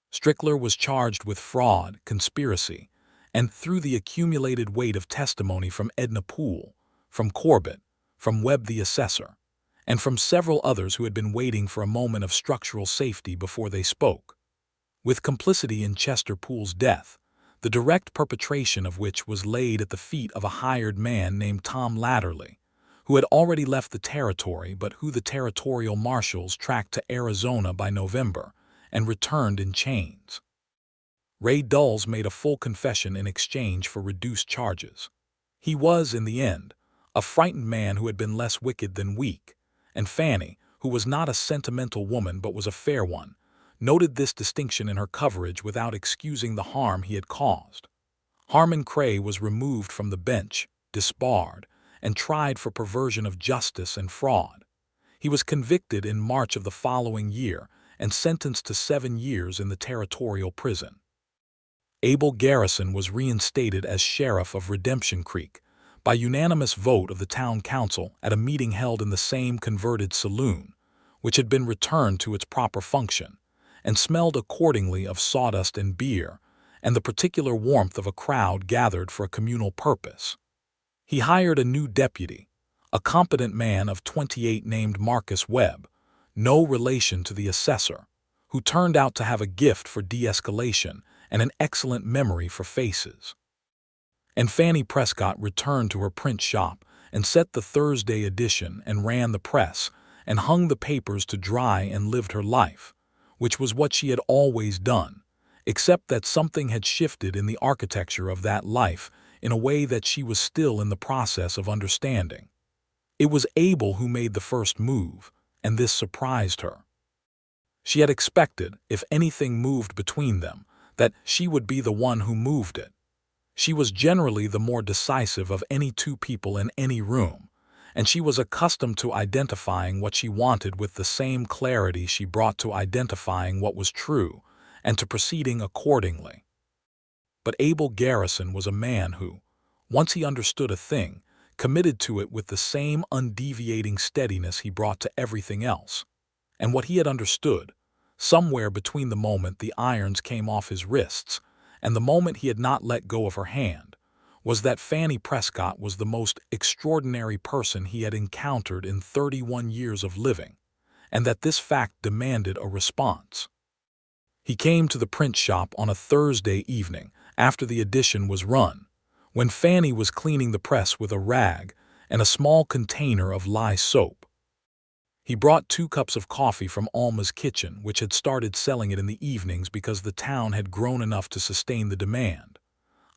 Strickler was charged with fraud, conspiracy, and through the accumulated weight of testimony from Edna Poole, from Corbett, from Webb the assessor, and from several others who had been waiting for a moment of structural safety before they spoke. with complicity in Chester Poole's death, the direct perpetration of which was laid at the feet of a hired man named Tom Latterly, who had already left the territory but who the territorial marshals tracked to Arizona by November and returned in chains. Ray Dulles made a full confession in exchange for reduced charges. He was, in the end, a frightened man who had been less wicked than weak, and Fannie, who was not a sentimental woman but was a fair one, noted this distinction in her coverage without excusing the harm he had caused. Harmon Cray was removed from the bench, disbarred, and tried for perversion of justice and fraud. He was convicted in March of the following year and sentenced to 7 years in the territorial prison. Abel Garrison was reinstated as sheriff of Redemption Creek by unanimous vote of the town council at a meeting held in the same converted saloon, which had been returned to its proper function, and smelled accordingly of sawdust and beer, and the particular warmth of a crowd gathered for a communal purpose. He hired a new deputy, a competent man of 28 named Marcus Webb, no relation to the assessor, who turned out to have a gift for de-escalation and an excellent memory for faces. And Fannie Prescott returned to her print shop and set the Thursday edition and ran the press and hung the papers to dry and lived her life, which was what she had always done, except that something had shifted in the architecture of that life in a way that she was still in the process of understanding. It was Abel who made the first move, and this surprised her. She had expected, if anything moved between them, that she would be the one who moved it. She was generally the more decisive of any two people in any room, and she was accustomed to identifying what she wanted with the same clarity she brought to identifying what was true and to proceeding accordingly. But Abel Garrison was a man who, once he understood a thing, committed to it with the same undeviating steadiness he brought to everything else. And what he had understood, somewhere between the moment the irons came off his wrists and the moment he had not let go of her hand, was that Fannie Prescott was the most extraordinary person he had encountered in 31 years of living, and that this fact demanded a response. He came to the print shop on a Thursday evening after the edition was run, when Fannie was cleaning the press with a rag and a small container of lye soap. He brought 2 cups of coffee from Alma's kitchen, which had started selling it in the evenings because the town had grown enough to sustain the demand.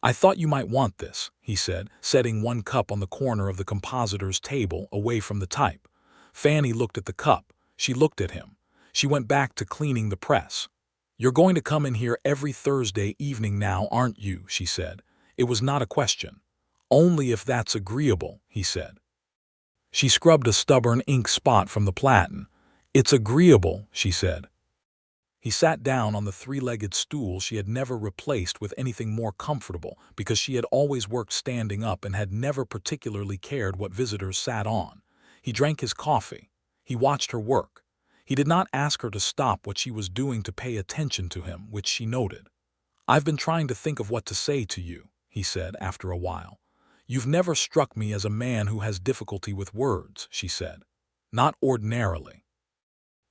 "I thought you might want this," he said, setting 1 cup on the corner of the compositor's table away from the type. Fannie looked at the cup. She looked at him. She went back to cleaning the press. "You're going to come in here every Thursday evening now, aren't you?" she said. It was not a question. "Only if that's agreeable," he said. She scrubbed a stubborn ink spot from the platen. "It's agreeable," she said. He sat down on the 3-legged stool she had never replaced with anything more comfortable because she had always worked standing up and had never particularly cared what visitors sat on. He drank his coffee. He watched her work. He did not ask her to stop what she was doing to pay attention to him, which she noted. "I've been trying to think of what to say to you," he said after a while. "You've never struck me as a man who has difficulty with words," she said. "Not ordinarily.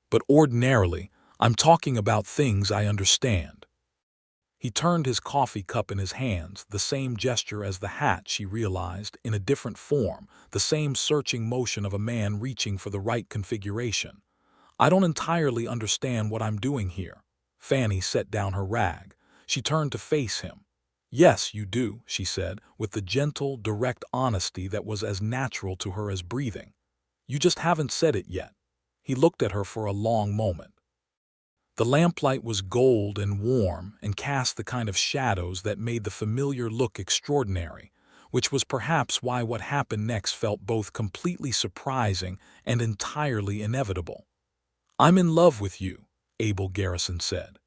But ordinarily, I'm talking about things I understand." He turned his coffee cup in his hands, the same gesture as the hat, she realized, in a different form, the same searching motion of a man reaching for the right configuration. "I don't entirely understand what I'm doing here." Fannie set down her rag. She turned to face him. "Yes, you do," she said, with the gentle, direct honesty that was as natural to her as breathing. "You just haven't said it yet." He looked at her for a long moment. The lamplight was gold and warm and cast the kind of shadows that made the familiar look extraordinary, which was perhaps why what happened next felt both completely surprising and entirely inevitable. "I'm in love with you," Abel Garrison said.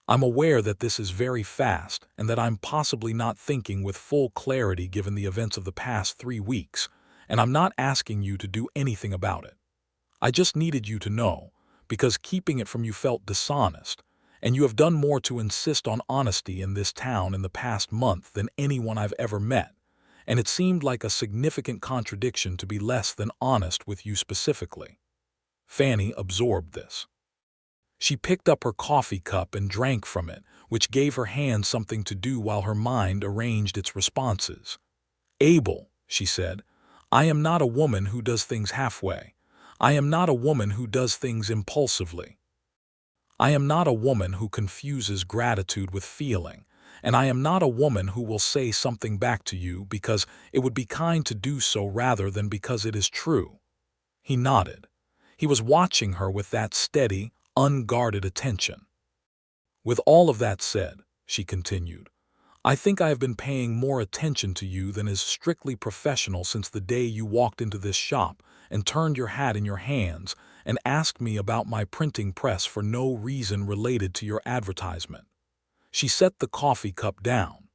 "I'm aware that this is very fast and that I'm possibly not thinking with full clarity given the events of the past 3 weeks, and I'm not asking you to do anything about it. I just needed you to know, because keeping it from you felt dishonest, and you have done more to insist on honesty in this town in the past month than anyone I've ever met, and it seemed like a significant contradiction to be less than honest with you specifically." Fannie absorbed this. She picked up her coffee cup and drank from it, which gave her hand something to do while her mind arranged its responses. "Abel," she said, "I am not a woman who does things halfway. I am not a woman who does things impulsively. I am not a woman who confuses gratitude with feeling, and I am not a woman who will say something back to you because it would be kind to do so rather than because it is true." He nodded. He was watching her with that steady, unguarded attention. "With all of that said," she continued, "I think I have been paying more attention to you than is strictly professional since the day you walked into this shop and turned your hat in your hands and asked me about my printing press for no reason related to your advertisement." She set the coffee cup down.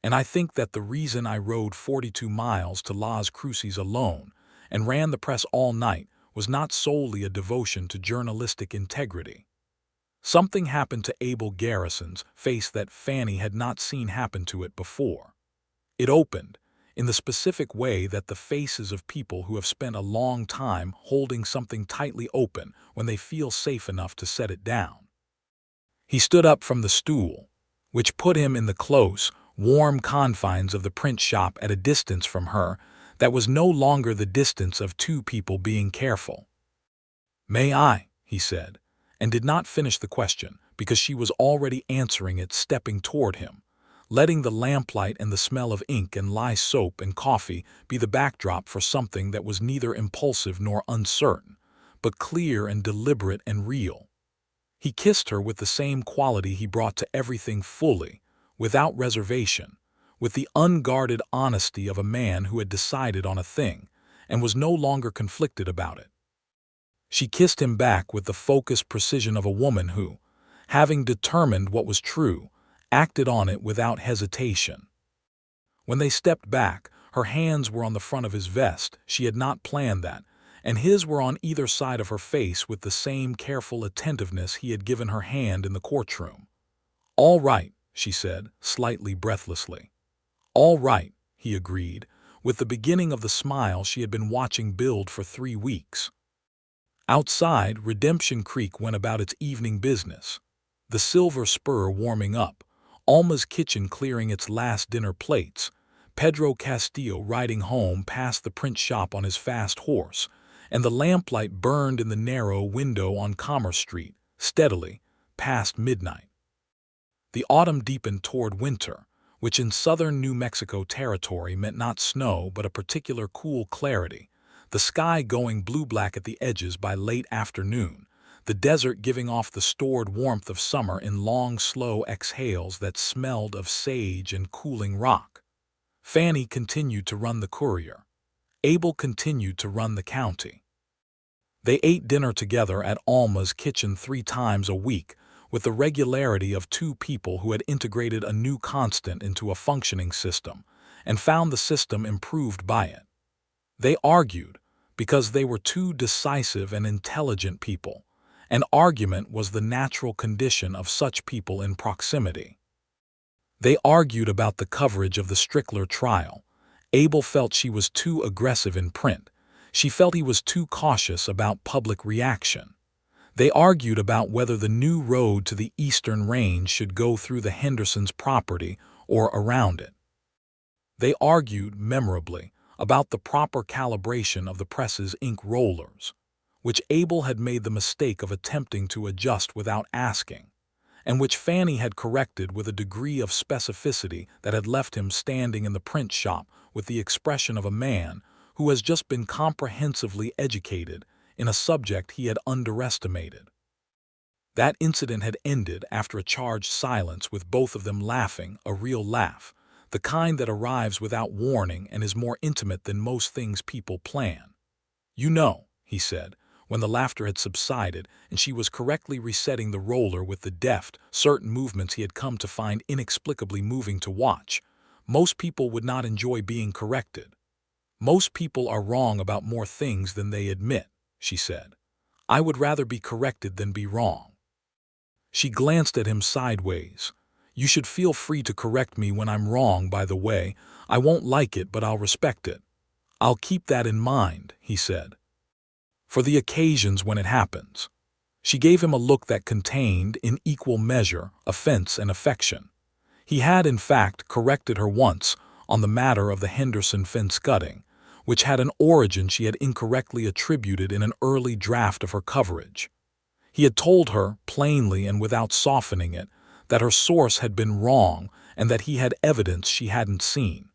"And I think that the reason I rode 42 miles to Las Cruces alone and ran the press all night was not solely a devotion to journalistic integrity. Something happened to Abel Garrison's face that Fannie had not seen happen to it before. It opened, in the specific way that the faces of people who have spent a long time holding something tightly open when they feel safe enough to set it down. He stood up from the stool, which put him in the close, warm confines of the print shop at a distance from her that was no longer the distance of two people being careful. "May I?" he said, and did not finish the question because she was already answering it, stepping toward him, letting the lamplight and the smell of ink and lye soap and coffee be the backdrop for something that was neither impulsive nor uncertain, but clear and deliberate and real. He kissed her with the same quality he brought to everything fully, without reservation, with the unguarded honesty of a man who had decided on a thing and was no longer conflicted about it. She kissed him back with the focused precision of a woman who, having determined what was true, acted on it without hesitation. When they stepped back, her hands were on the front of his vest. She had not planned that, and his were on either side of her face with the same careful attentiveness he had given her hand in the courtroom. "All right," she said, slightly breathlessly. "All right," he agreed, with the beginning of the smile she had been watching build for 3 weeks. Outside, Redemption Creek went about its evening business, the Silver Spur warming up, Alma's kitchen clearing its last dinner plates, Pedro Castillo riding home past the print shop on his fast horse, and the lamplight burned in the narrow window on Commerce Street, steadily, past midnight. The autumn deepened toward winter, which in southern New Mexico territory meant not snow but a particular cool clarity, the sky going blue-black at the edges by late afternoon, the desert giving off the stored warmth of summer in long, slow exhales that smelled of sage and cooling rock. Fannie continued to run the Courier. Abel continued to run the county. They ate dinner together at Alma's kitchen 3 times a week, with the regularity of two people who had integrated a new constant into a functioning system and found the system improved by it. They argued because they were two decisive and intelligent people, and argument was the natural condition of such people in proximity. They argued about the coverage of the Strickler trial. Abel felt she was too aggressive in print. She felt he was too cautious about public reaction. They argued about whether the new road to the Eastern Range should go through the Hendersons' property or around it. They argued, memorably, about the proper calibration of the press's ink rollers, which Abel had made the mistake of attempting to adjust without asking, and which Fannie had corrected with a degree of specificity that had left him standing in the print shop with the expression of a man who has just been comprehensively educated in a subject he had underestimated. That incident had ended after a charged silence with both of them laughing, a real laugh, the kind that arrives without warning and is more intimate than most things people plan. "You know," he said, when the laughter had subsided and she was correctly resetting the roller with the deft, certain movements he had come to find inexplicably moving to watch, "most people would not enjoy being corrected. Most people are wrong about more things than they admit," she said. "I would rather be corrected than be wrong." She glanced at him sideways. "You should feel free to correct me when I'm wrong, by the way. I won't like it, but I'll respect it." "I'll keep that in mind," he said. "For the occasions when it happens." She gave him a look that contained, in equal measure, offense and affection. He had, in fact, corrected her once on the matter of the Henderson fence gutting, which had an origin she had incorrectly attributed in an early draft of her coverage. He had told her, plainly and without softening it, that her source had been wrong and that he had evidence she hadn't seen.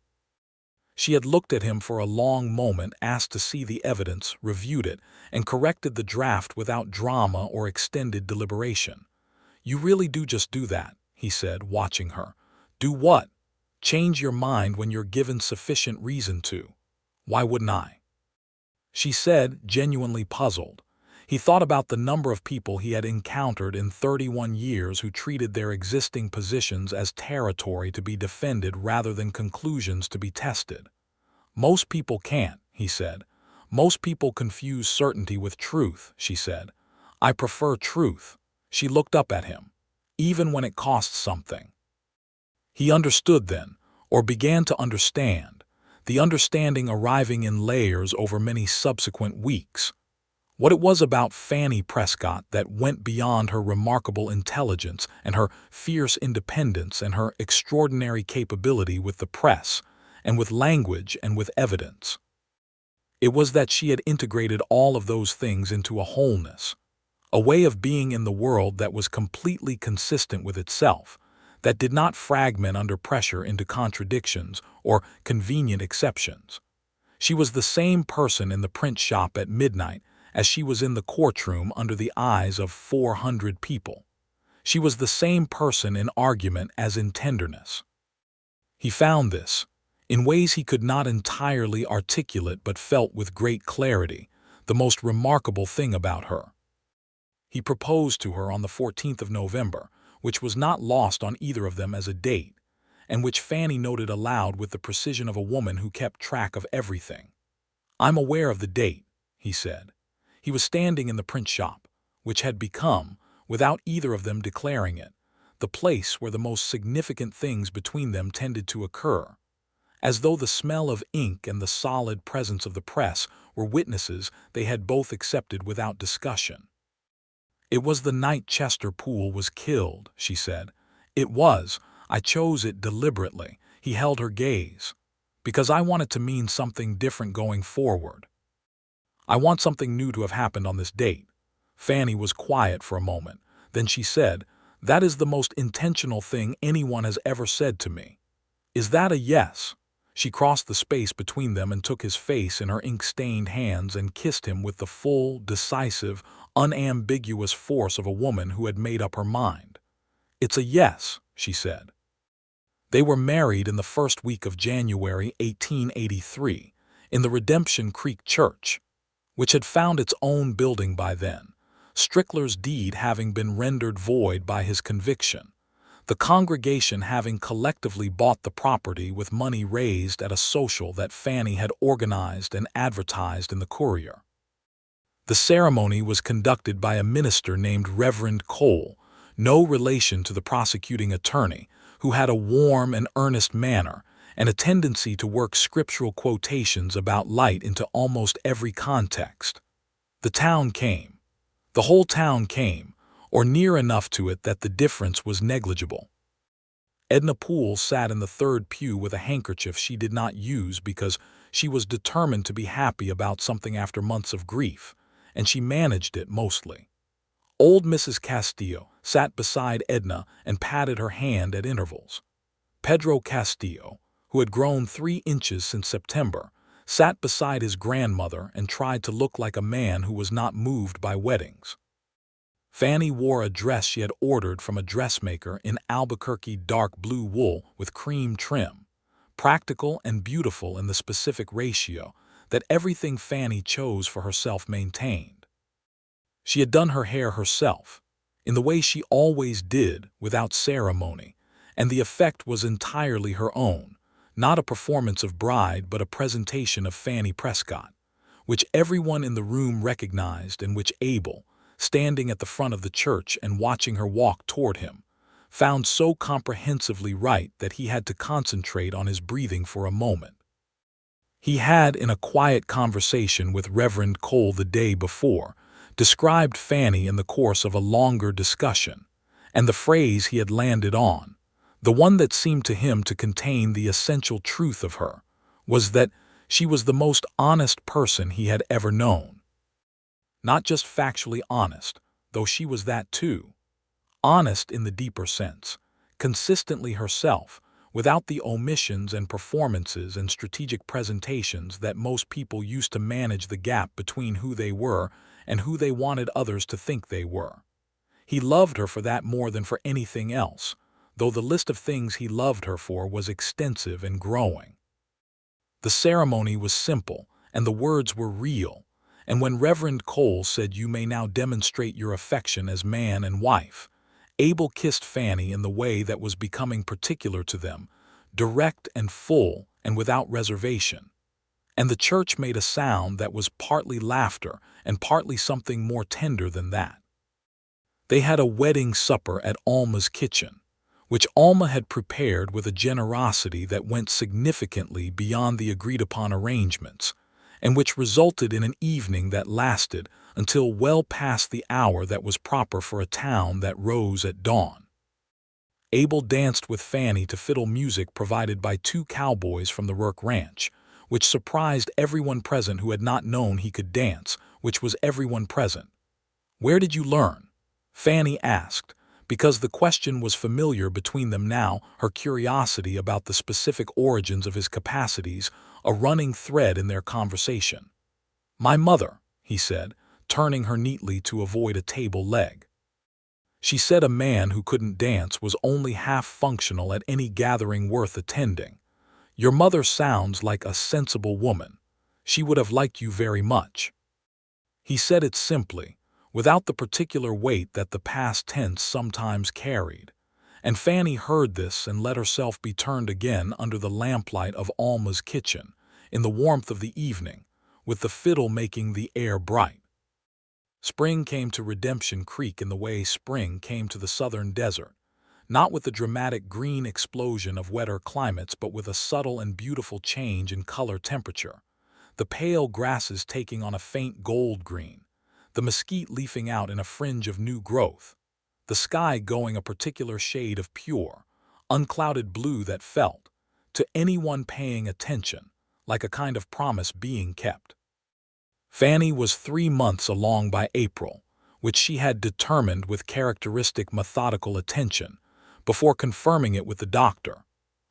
She had looked at him for a long moment, asked to see the evidence, reviewed it, and corrected the draft without drama or extended deliberation. "You really do just do that," he said, watching her. "Do what? Change your mind when you're given sufficient reason to. Why wouldn't I?" She said, genuinely puzzled. He thought about the number of people he had encountered in 31 years who treated their existing positions as territory to be defended rather than conclusions to be tested. "Most people can't," he said. "Most people confuse certainty with truth," she said. "I prefer truth." She looked up at him. "Even when it costs something." He understood then, or began to understand, the understanding arriving in layers over many subsequent weeks. What it was about Fannie Prescott that went beyond her remarkable intelligence and her fierce independence and her extraordinary capability with the press, and with language and with evidence. It was that she had integrated all of those things into a wholeness, a way of being in the world that was completely consistent with itself, that did not fragment under pressure into contradictions or convenient exceptions. She was the same person in the print shop at midnight as she was in the courtroom under the eyes of 400 people. She was the same person in argument as in tenderness. He found this, in ways he could not entirely articulate but felt with great clarity, the most remarkable thing about her. He proposed to her on the 14th of November, which was not lost on either of them as a date, and which Fannie noted aloud with the precision of a woman who kept track of everything. "I'm aware of the date," he said. He was standing in the print shop, which had become, without either of them declaring it, the place where the most significant things between them tended to occur, as though the smell of ink and the solid presence of the press were witnesses they had both accepted without discussion. "It was the night Chester Poole was killed," she said. "It was. I chose it deliberately." He held her gaze. "Because I want it to mean something different going forward. I want something new to have happened on this date." Fannie was quiet for a moment. Then she said, "That is the most intentional thing anyone has ever said to me. Is that a yes?" She crossed the space between them and took his face in her ink-stained hands and kissed him with the full, decisive, unambiguous force of a woman who had made up her mind. "It's a yes," she said. They were married in the first week of January 1883 in the Redemption Creek Church, which had found its own building by then, Strickler's deed having been rendered void by his conviction, the congregation having collectively bought the property with money raised at a social that Fannie had organized and advertised in the Courier. The ceremony was conducted by a minister named Reverend Cole, no relation to the prosecuting attorney, who had a warm and earnest manner and a tendency to work scriptural quotations about light into almost every context. The town came. The whole town came, or near enough to it that the difference was negligible. Edna Poole sat in the third pew with a handkerchief she did not use because she was determined to be happy about something after months of grief, and she managed it mostly. Old Mrs. Castillo sat beside Edna and patted her hand at intervals. Pedro Castillo, who had grown 3 inches since September, sat beside his grandmother and tried to look like a man who was not moved by weddings. Fannie wore a dress she had ordered from a dressmaker in Albuquerque dark blue wool with cream trim, practical and beautiful in the specific ratio that everything Fannie chose for herself maintained. She had done her hair herself, in the way she always did, without ceremony, and the effect was entirely her own, not a performance of bride but a presentation of Fannie Prescott, which everyone in the room recognized and which Abel, standing at the front of the church and watching her walk toward him, found so comprehensively right that he had to concentrate on his breathing for a moment. He had, in a quiet conversation with Reverend Cole the day before, described Fannie in the course of a longer discussion, and the phrase he had landed on, the one that seemed to him to contain the essential truth of her, was that she was the most honest person he had ever known. Not just factually honest, though she was that too. Honest in the deeper sense, consistently herself, without the omissions and performances and strategic presentations that most people used to manage the gap between who they were and who they wanted others to think they were. He loved her for that more than for anything else, though the list of things he loved her for was extensive and growing. The ceremony was simple, and the words were real, and when Reverend Cole said, "You may now demonstrate your affection as man and wife," Abel kissed Fannie in the way that was becoming particular to them, direct and full and without reservation. And the church made a sound that was partly laughter and partly something more tender than that. They had a wedding supper at Alma's kitchen, which Alma had prepared with a generosity that went significantly beyond the agreed-upon arrangements, and which resulted in an evening that lasted until well past the hour that was proper for a town that rose at dawn. Abel danced with Fannie to fiddle music provided by two cowboys from the Rourke Ranch, which surprised everyone present who had not known he could dance, which was everyone present. "Where did you learn?" Fannie asked, because the question was familiar between them now, her curiosity about the specific origins of his capacities a running thread in their conversation. "My mother," he said, turning her neatly to avoid a table leg. "She said a man who couldn't dance was only half functional at any gathering worth attending. Your mother sounds like a sensible woman. She would have liked you very much." He said it simply, without the particular weight that the past tense sometimes carried, and Fannie heard this and let herself be turned again under the lamplight of Alma's kitchen, in the warmth of the evening, with the fiddle making the air bright. Spring came to Redemption Creek in the way spring came to the southern desert, not with the dramatic green explosion of wetter climates but with a subtle and beautiful change in color temperature, the pale grasses taking on a faint gold green, the mesquite leafing out in a fringe of new growth, the sky going a particular shade of pure, unclouded blue that felt, to anyone paying attention, like a kind of promise being kept. Fannie was 3 months along by April, which she had determined with characteristic methodical attention, before confirming it with the doctor,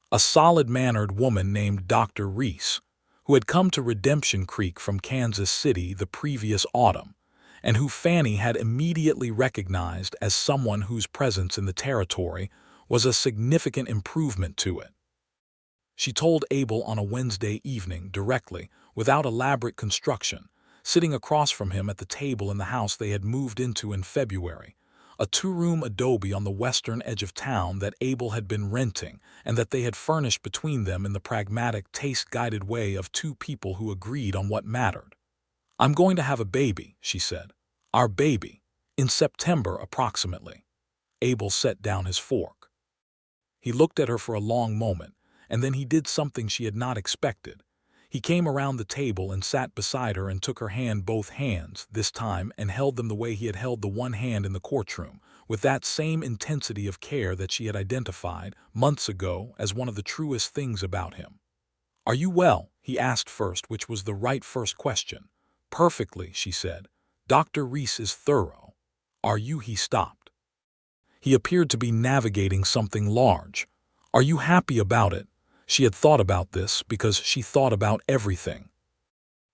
a solid-mannered woman named Dr. Reese, who had come to Redemption Creek from Kansas City the previous autumn, and who Fannie had immediately recognized as someone whose presence in the territory was a significant improvement to it. She told Abel on a Wednesday evening, directly, without elaborate construction, sitting across from him at the table in the house they had moved into in February, a 2-room adobe on the western edge of town that Abel had been renting and that they had furnished between them in the pragmatic, taste-guided way of two people who agreed on what mattered. "I'm going to have a baby," she said. "Our baby. In September, approximately." Abel set down his fork. He looked at her for a long moment, and then he did something she had not expected. He came around the table and sat beside her and took her hand, both hands, this time, and held them the way he had held the one hand in the courtroom, with that same intensity of care that she had identified, months ago, as one of the truest things about him. "Are you well?" he asked first, which was the right first question. "Perfectly," she said. "Dr. Reese is thorough." "Are you?" He stopped. He appeared to be navigating something large. "Are you happy about it?" She had thought about this because she thought about everything.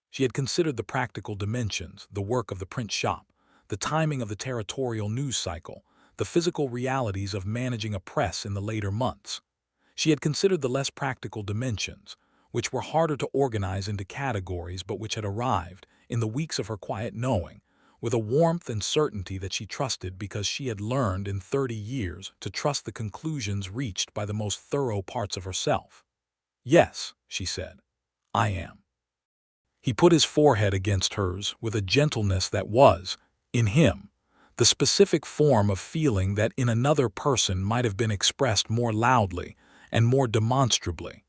She had considered the practical dimensions, the work of the print shop, the timing of the territorial news cycle, the physical realities of managing a press in the later months. She had considered the less practical dimensions, which were harder to organize into categories but which had arrived, in the weeks of her quiet knowing, with a warmth and certainty that she trusted because she had learned in 30 years to trust the conclusions reached by the most thorough parts of herself. "Yes," she said, "I am." He put his forehead against hers with a gentleness that was, in him, the specific form of feeling that in another person might have been expressed more loudly and more demonstrably.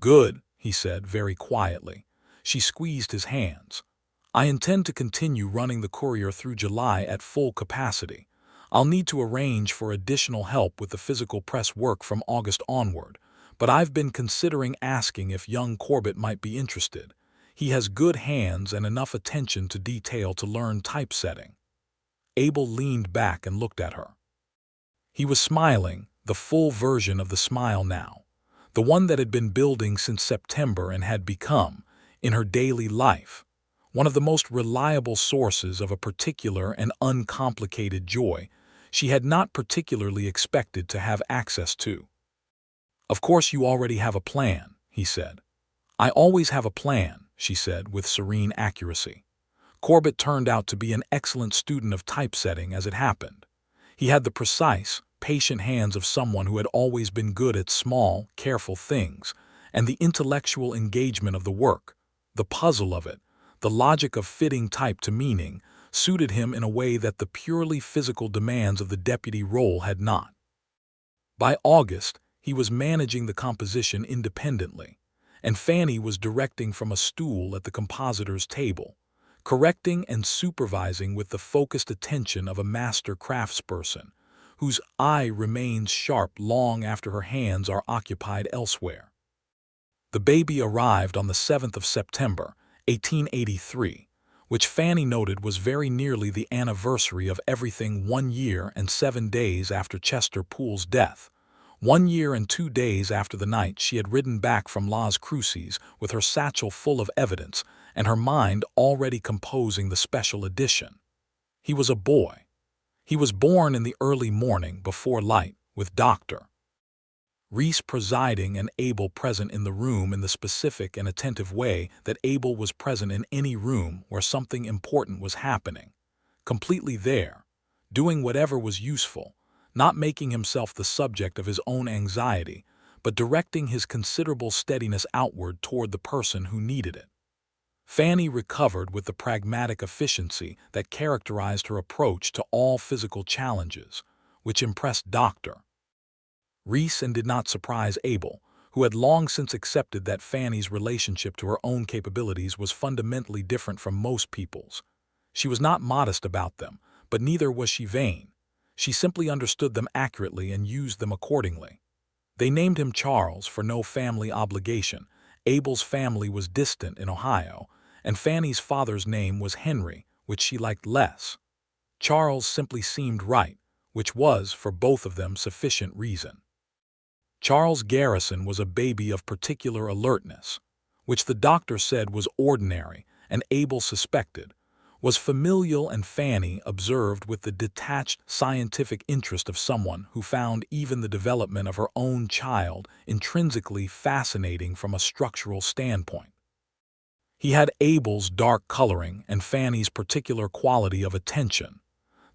"Good," he said very quietly. She squeezed his hands. I intend to continue running the courier through July at full capacity. I'll need to arrange for additional help with the physical press work from August onward, but I've been considering asking if young Corbett might be interested. He has good hands and enough attention to detail to learn typesetting. Abel leaned back and looked at her. He was smiling, the full version of the smile now, the one that had been building since September and had become, in her daily life, one of the most reliable sources of a particular and uncomplicated joy she had not particularly expected to have access to. "Of course you already have a plan," he said. "I always have a plan," she said with serene accuracy. Corbett turned out to be an excellent student of typesetting as it happened. He had the precise, patient hands of someone who had always been good at small, careful things, and the intellectual engagement of the work, the puzzle of it, the logic of fitting type to meaning, suited him in a way that the purely physical demands of the deputy role had not. By August, he was managing the composition independently, and Fannie was directing from a stool at the compositor's table, correcting and supervising with the focused attention of a master craftsperson, whose eye remains sharp long after her hands are occupied elsewhere. The baby arrived on the 7th of September, 1883, which Fannie noted was very nearly the anniversary of everything 1 year and 7 days after Chester Poole's death, 1 year and 2 days after the night she had ridden back from Las Cruces with her satchel full of evidence and her mind already composing the special edition. He was a boy. He was born in the early morning before light, with Dr. Reese presiding and Abel present in the room in the specific and attentive way that Abel was present in any room where something important was happening, completely there, doing whatever was useful, not making himself the subject of his own anxiety, but directing his considerable steadiness outward toward the person who needed it. Fannie recovered with the pragmatic efficiency that characterized her approach to all physical challenges, which impressed Dr. Reese and did not surprise Abel, who had long since accepted that Fannie's relationship to her own capabilities was fundamentally different from most people's. She was not modest about them, but neither was she vain. She simply understood them accurately and used them accordingly. They named him Charles for no family obligation. Abel's family was distant in Ohio, and Fannie's father's name was Henry, which she liked less. Charles simply seemed right, which was, for both of them, sufficient reason. Charles Garrison was a baby of particular alertness, which the doctor said was ordinary and Abel suspected, was familial, and Fannie observed with the detached scientific interest of someone who found even the development of her own child intrinsically fascinating from a structural standpoint. He had Abel's dark coloring and Fannie's particular quality of attention,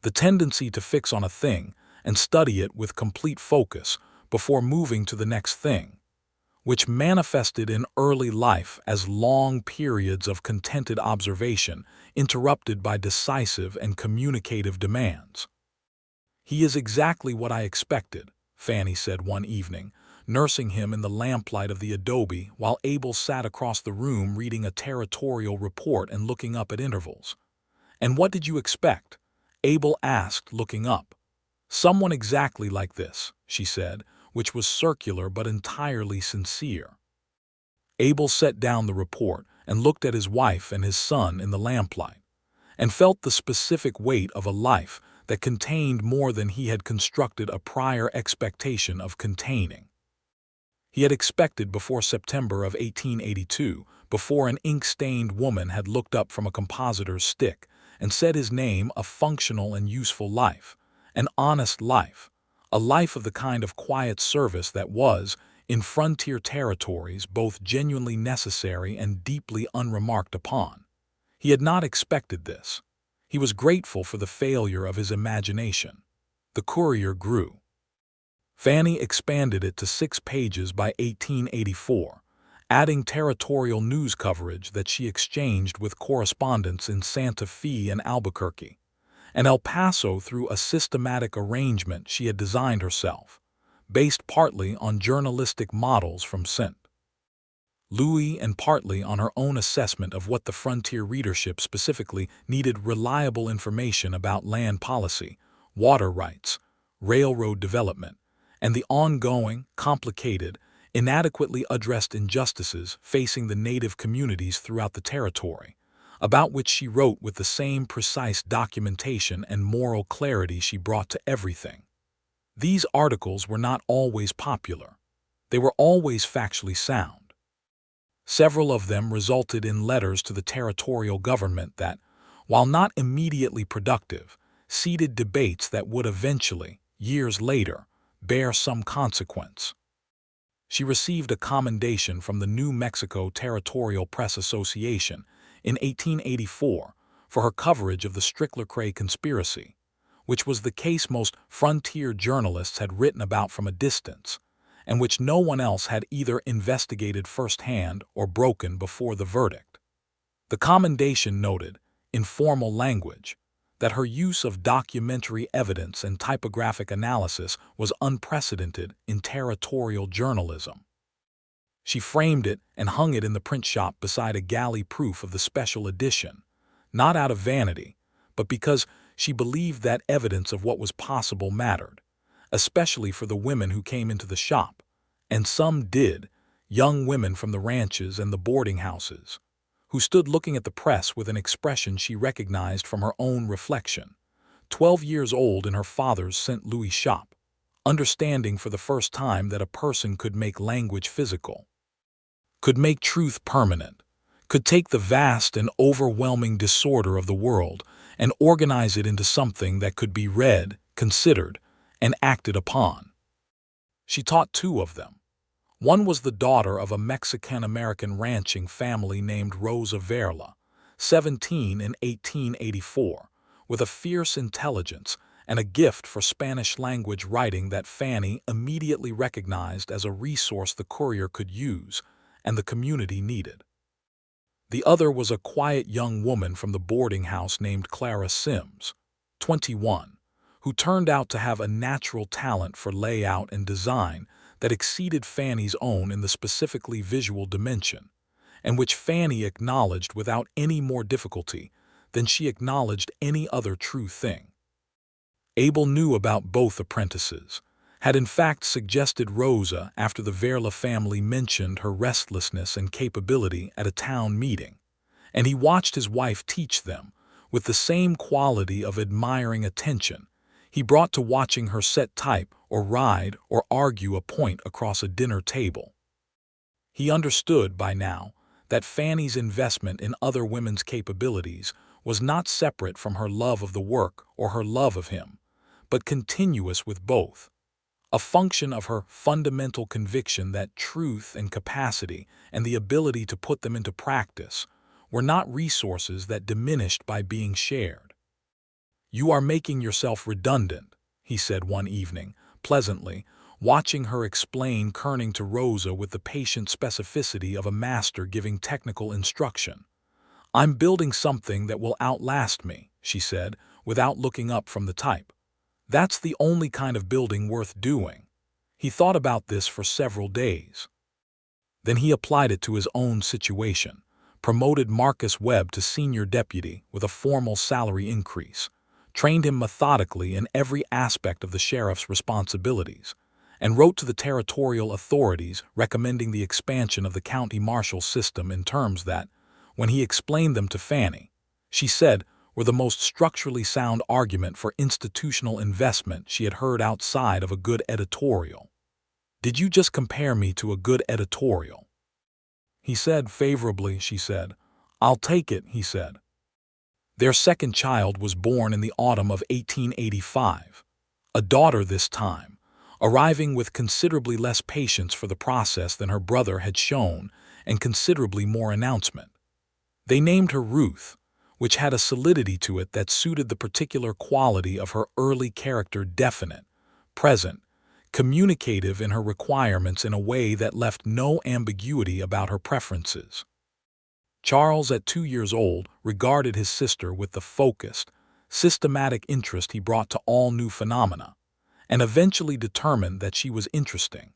the tendency to fix on a thing and study it with complete focus before moving to the next thing, which manifested in early life as long periods of contented observation interrupted by decisive and communicative demands. "He is exactly what I expected," Fannie said one evening, nursing him in the lamplight of the adobe while Abel sat across the room reading a territorial report and looking up at intervals. "And what did you expect?" Abel asked, looking up. "Someone exactly like this," she said, which was circular but entirely sincere. Abel set down the report and looked at his wife and his son in the lamplight, and felt the specific weight of a life that contained more than he had constructed a prior expectation of containing. He had expected before September of 1882, before an ink-stained woman had looked up from a compositor's stick and said his name, a functional and useful life, an honest life, a life of the kind of quiet service that was, in frontier territories, both genuinely necessary and deeply unremarked upon. He had not expected this. He was grateful for the failure of his imagination. The courier grew. Fannie expanded it to 6 pages by 1884, adding territorial news coverage that she exchanged with correspondents in Santa Fe and Albuquerque, and El Paso through a systematic arrangement she had designed herself, based partly on journalistic models from St. Louis, and partly on her own assessment of what the frontier readership specifically needed: reliable information about land policy, water rights, railroad development, and the ongoing, complicated, inadequately addressed injustices facing the native communities throughout the territory, about which she wrote with the same precise documentation and moral clarity she brought to everything. These articles were not always popular. They were always factually sound. Several of them resulted in letters to the territorial government that, while not immediately productive, seeded debates that would eventually, years later, bear some consequence. She received a commendation from the New Mexico Territorial Press Association in 1884 for her coverage of the Strickler-Cray conspiracy, which was the case most frontier journalists had written about from a distance, and which no one else had either investigated firsthand or broken before the verdict. The commendation noted, in formal language, that her use of documentary evidence and typographic analysis was unprecedented in territorial journalism. She framed it and hung it in the print shop beside a galley proof of the special edition, not out of vanity, but because she believed that evidence of what was possible mattered, especially for the women who came into the shop, and some did, young women from the ranches and the boarding houses, who stood looking at the press with an expression she recognized from her own reflection, 12 years old in her father's St. Louis shop, understanding for the first time that a person could make language physical, could make truth permanent, could take the vast and overwhelming disorder of the world and organize it into something that could be read, considered, and acted upon. She taught two of them. One was the daughter of a Mexican-American ranching family named Rosa Verla, 17 in 1884, with a fierce intelligence and a gift for Spanish-language writing that Fannie immediately recognized as a resource the courier could use and the community needed. The other was a quiet young woman from the boarding house named Clara Sims, 21, who turned out to have a natural talent for layout and design that exceeded Fannie's own in the specifically visual dimension, and which Fannie acknowledged without any more difficulty than she acknowledged any other true thing. Abel knew about both apprentices, had in fact suggested Rosa after the Verla family mentioned her restlessness and capability at a town meeting, and he watched his wife teach them with the same quality of admiring attention he brought to watching her set type or ride or argue a point across a dinner table. He understood by now that Fannie's investment in other women's capabilities was not separate from her love of the work or her love of him, but continuous with both, a function of her fundamental conviction that truth and capacity and the ability to put them into practice were not resources that diminished by being shared. "You are making yourself redundant," he said one evening, pleasantly, watching her explain kerning to Rosa with the patient specificity of a master giving technical instruction. "I'm building something that will outlast me," she said, without looking up from the type. "That's the only kind of building worth doing." He thought about this for several days. Then he applied it to his own situation, promoted Marcus Webb to senior deputy with a formal salary increase, trained him methodically in every aspect of the sheriff's responsibilities, and wrote to the territorial authorities recommending the expansion of the county marshal system in terms that, when he explained them to Fannie, she said were the most structurally sound argument for institutional investment she had heard outside of a good editorial. "Did you just compare me to a good editorial?" He said favorably, she said. "I'll take it," he said. Their second child was born in the autumn of 1885, a daughter this time, arriving with considerably less patience for the process than her brother had shown and considerably more announcement. They named her Ruth, which had a solidity to it that suited the particular quality of her early character: definite, present, communicative in her requirements in a way that left no ambiguity about her preferences. Charles, at 2 years old, regarded his sister with the focused, systematic interest he brought to all new phenomena, and eventually determined that she was interesting,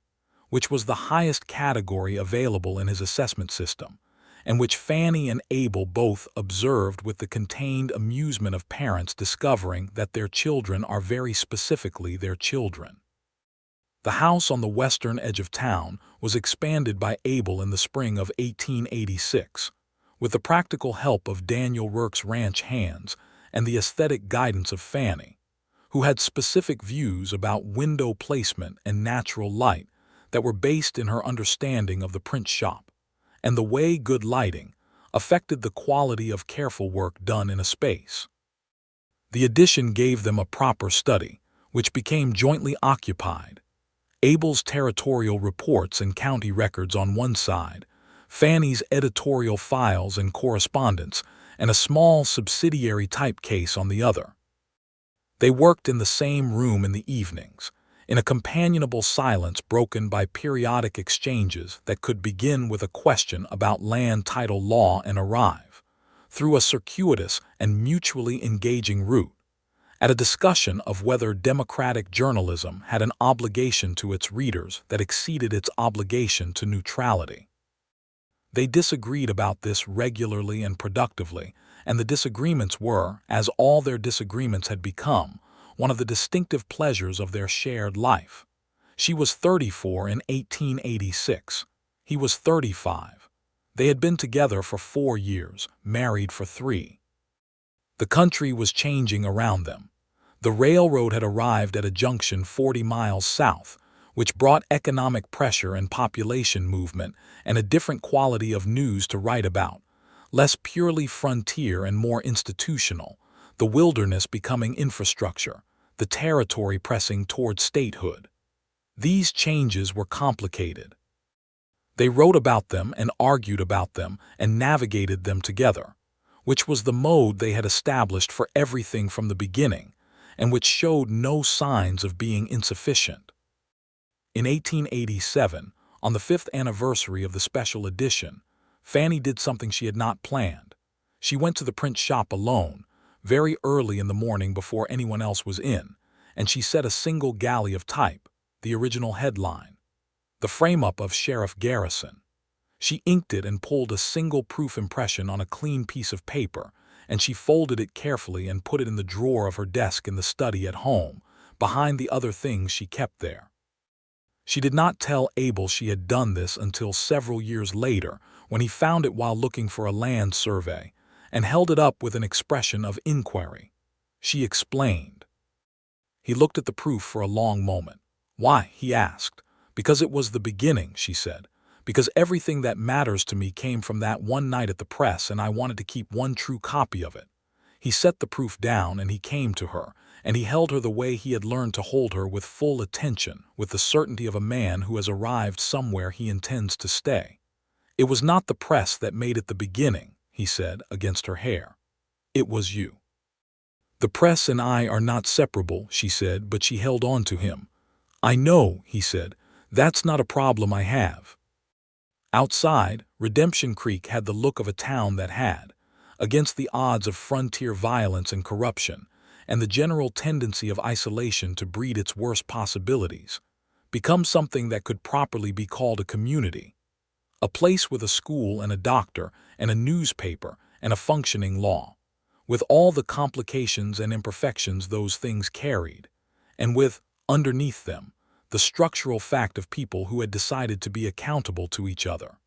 which was the highest category available in his assessment system, and which Fannie and Abel both observed with the contained amusement of parents discovering that their children are very specifically their children. The house on the western edge of town was expanded by Abel in the spring of 1886, with the practical help of Daniel Rourke's ranch hands and the aesthetic guidance of Fannie, who had specific views about window placement and natural light that were based in her understanding of the print shop and the way good lighting affected the quality of careful work done in a space. The addition gave them a proper study, which became jointly occupied. Abel's territorial reports and county records on one side, Fannie's editorial files and correspondence, and a small subsidiary type case on the other. They worked in the same room in the evenings, in a companionable silence broken by periodic exchanges that could begin with a question about land title law and arrive, through a circuitous and mutually engaging route, at a discussion of whether democratic journalism had an obligation to its readers that exceeded its obligation to neutrality. They disagreed about this regularly and productively, and the disagreements were, as all their disagreements had become, one of the distinctive pleasures of their shared life. She was 34 in 1886. He was 35. They had been together for 4 years, married for 3. The country was changing around them. The railroad had arrived at a junction 40 miles south, which brought economic pressure and population movement and a different quality of news to write about, less purely frontier and more institutional, the wilderness becoming infrastructure, the territory pressing toward statehood. These changes were complicated. They wrote about them and argued about them and navigated them together, which was the mode they had established for everything from the beginning, and which showed no signs of being insufficient. In 1887, on the 5th anniversary of the special edition, Fannie did something she had not planned. She went to the print shop alone, very early in the morning before anyone else was in, and she set a single galley of type, the original headline, the frame-up of Sheriff Garrison. She inked it and pulled a single proof impression on a clean piece of paper, and she folded it carefully and put it in the drawer of her desk in the study at home, behind the other things she kept there. She did not tell Abel she had done this until several years later, when he found it while looking for a land survey, and held it up with an expression of inquiry. She explained. He looked at the proof for a long moment. "Why?" he asked. "Because it was the beginning," she said. "Because everything that matters to me came from that one night at the press, and I wanted to keep one true copy of it." He set the proof down and he came to her, and he held her the way he had learned to hold her, with full attention, with the certainty of a man who has arrived somewhere he intends to stay. "It was not the press that made it the beginning," he said, against her hair. "It was you." "The press and I are not separable," she said, but she held on to him. "I know," he said. "That's not a problem I have." Outside, Redemption Creek had the look of a town that had, against the odds of frontier violence and corruption, and the general tendency of isolation to breed its worst possibilities, become something that could properly be called a community, a place with a school and a doctor and a newspaper and a functioning law, with all the complications and imperfections those things carried, and with, underneath them, the structural fact of people who had decided to be accountable to each other.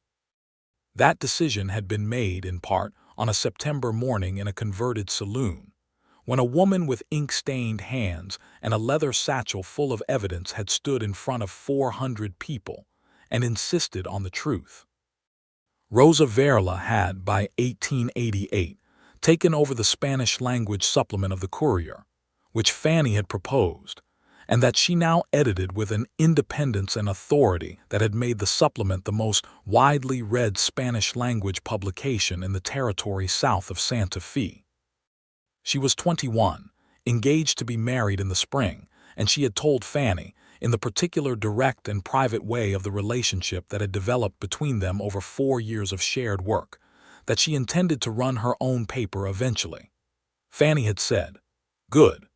That decision had been made, in part, on a September morning in a converted saloon, when a woman with ink-stained hands and a leather satchel full of evidence had stood in front of 400 people and insisted on the truth. Rosa Verla had, by 1888, taken over the Spanish-language supplement of the Courier, which Fannie had proposed, and that she now edited with an independence and authority that had made the supplement the most widely read Spanish-language publication in the territory south of Santa Fe. She was 21, engaged to be married in the spring, and she had told Fannie, in the particular direct and private way of the relationship that had developed between them over 4 years of shared work, that she intended to run her own paper eventually. Fannie had said, "Good."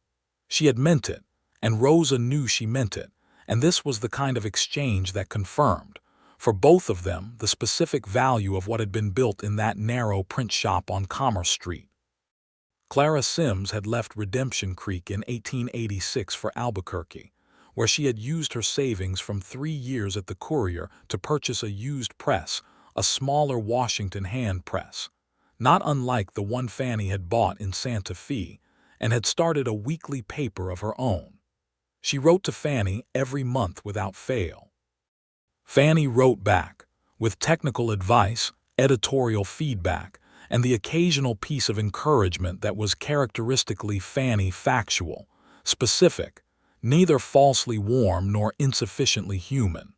She had meant it, and Rosa knew she meant it, And this was the kind of exchange that confirmed, for both of them, the specific value of what had been built in that narrow print shop on Commerce Street. Clara Sims had left Redemption Creek in 1886 for Albuquerque, where she had used her savings from 3 years at the Courier to purchase a used press, a smaller Washington hand press, not unlike the one Fannie had bought in Santa Fe, and had started a weekly paper of her own. She wrote to Fannie every month without fail. Fannie wrote back, with technical advice, editorial feedback, and the occasional piece of encouragement that was characteristically Fannie factual, specific, neither falsely warm nor insufficiently human.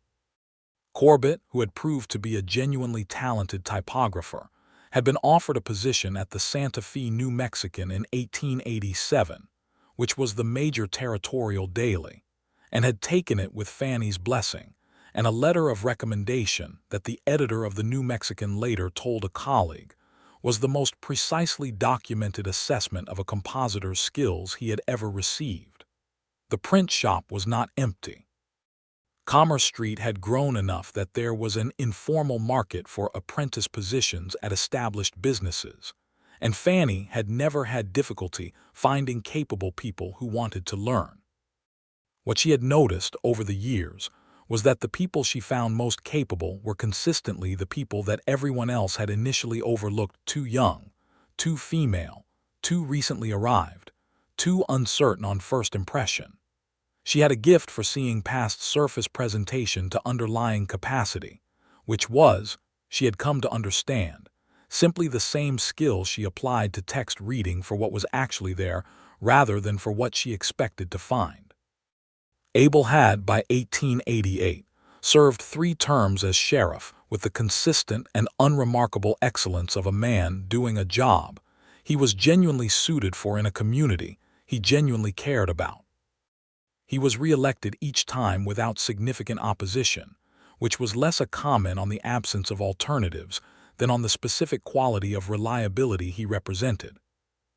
Corbett, who had proved to be a genuinely talented typographer, had been offered a position at the Santa Fe New Mexican in 1887, which was the major territorial daily, and had taken it with Fannie's blessing, and a letter of recommendation that the editor of the New Mexican later told a colleague was the most precisely documented assessment of a compositor's skills he had ever received. The print shop was not empty. Commerce Street had grown enough that there was an informal market for apprentice positions at established businesses, and Fannie had never had difficulty finding capable people who wanted to learn. What she had noticed over the years was that the people she found most capable were consistently the people that everyone else had initially overlooked: too young, too female, too recently arrived, too uncertain on first impression. She had a gift for seeing past surface presentation to underlying capacity, which was, she had come to understand, simply the same skill she applied to text reading for what was actually there rather than for what she expected to find. Abel had, by 1888, served 3 terms as sheriff with the consistent and unremarkable excellence of a man doing a job he was genuinely suited for in a community he genuinely cared about. He was re-elected each time without significant opposition, which was less a comment on the absence of alternatives than on the specific quality of reliability he represented.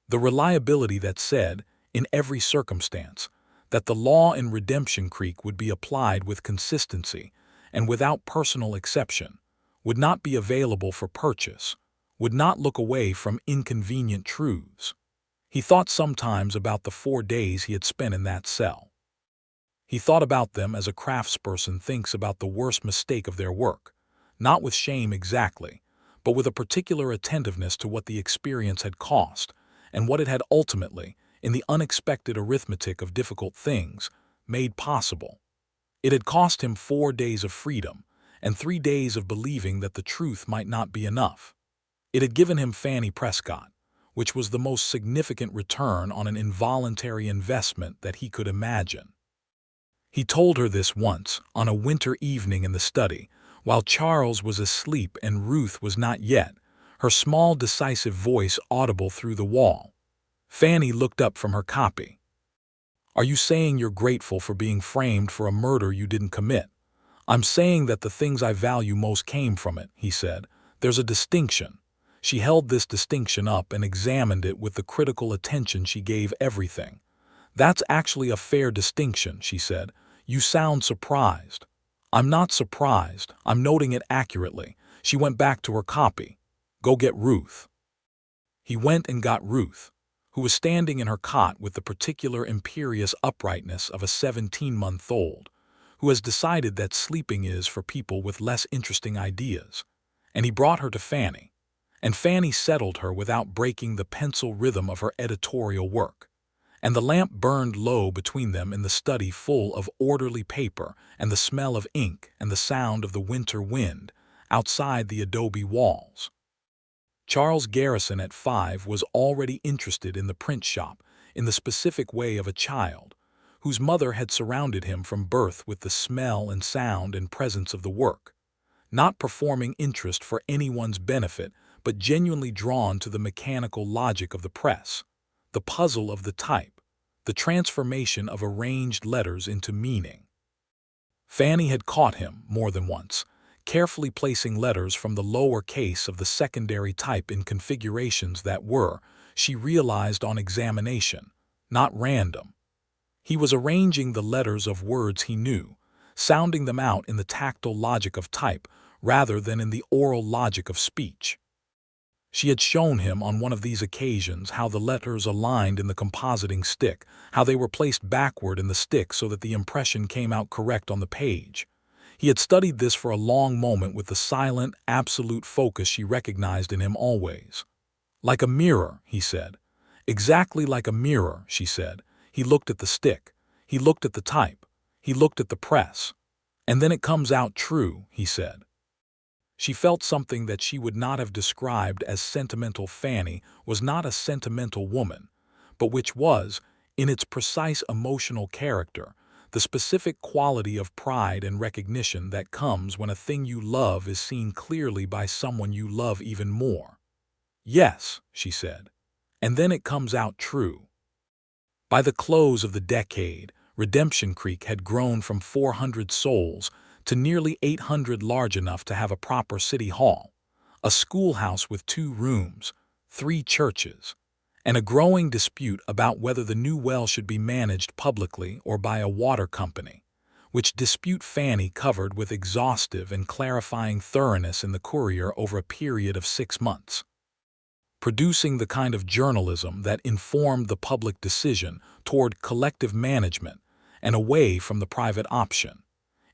The reliability that said, in every circumstance, that the law in Redemption Creek would be applied with consistency and without personal exception, would not be available for purchase, would not look away from inconvenient truths. He thought sometimes about the 4 days he had spent in that cell. He thought about them as a craftsperson thinks about the worst mistake of their work, not with shame exactly, but with a particular attentiveness to what the experience had cost and what it had ultimately, in the unexpected arithmetic of difficult things, made possible. It had cost him 4 days of freedom and 3 days of believing that the truth might not be enough. It had given him Fannie Prescott, which was the most significant return on an involuntary investment that he could imagine. He told her this once, on a winter evening in the study, while Charles was asleep and Ruth was not yet, her small decisive voice audible through the wall. Fannie looked up from her copy. "Are you saying you're grateful for being framed for a murder you didn't commit?" "I'm saying that the things I value most came from it," he said. "There's a distinction." She held this distinction up and examined it with the critical attention she gave everything. "That's actually a fair distinction," she said. "You sound surprised." "I'm not surprised. I'm noting it accurately." She went back to her copy. "Go get Ruth." He went and got Ruth, who was standing in her cot with the particular imperious uprightness of a 17-month-old, who has decided that sleeping is for people with less interesting ideas. And he brought her to Fannie, and Fannie settled her without breaking the pencil rhythm of her editorial work. And the lamp burned low between them in the study full of orderly paper and the smell of ink and the sound of the winter wind outside the adobe walls. Charles Garrison at 5 was already interested in the print shop in the specific way of a child, whose mother had surrounded him from birth with the smell and sound and presence of the work, not performing interest for anyone's benefit but genuinely drawn to the mechanical logic of the press, the puzzle of the type, the transformation of arranged letters into meaning. Fannie had caught him, more than once, carefully placing letters from the lower case of the secondary type in configurations that were, she realized on examination, not random. He was arranging the letters of words he knew, sounding them out in the tactile logic of type rather than in the oral logic of speech. She had shown him on one of these occasions how the letters aligned in the compositing stick, how they were placed backward in the stick so that the impression came out correct on the page. He had studied this for a long moment with the silent, absolute focus she recognized in him always. "Like a mirror," he said. "Exactly like a mirror," she said. He looked at the stick. He looked at the type. He looked at the press. "And then it comes out true," he said. She felt something that she would not have described as sentimental. Fannie was not a sentimental woman, but which was, in its precise emotional character, the specific quality of pride and recognition that comes when a thing you love is seen clearly by someone you love even more. "Yes," she said, "and then it comes out true." By the close of the decade, Redemption Creek had grown from 400 souls to nearly 800, large enough to have a proper city hall, a schoolhouse with 2 rooms, 3 churches, and a growing dispute about whether the new well should be managed publicly or by a water company, which dispute Fannie covered with exhaustive and clarifying thoroughness in the Courier over a period of 6 months, producing the kind of journalism that informed the public decision toward collective management and away from the private option,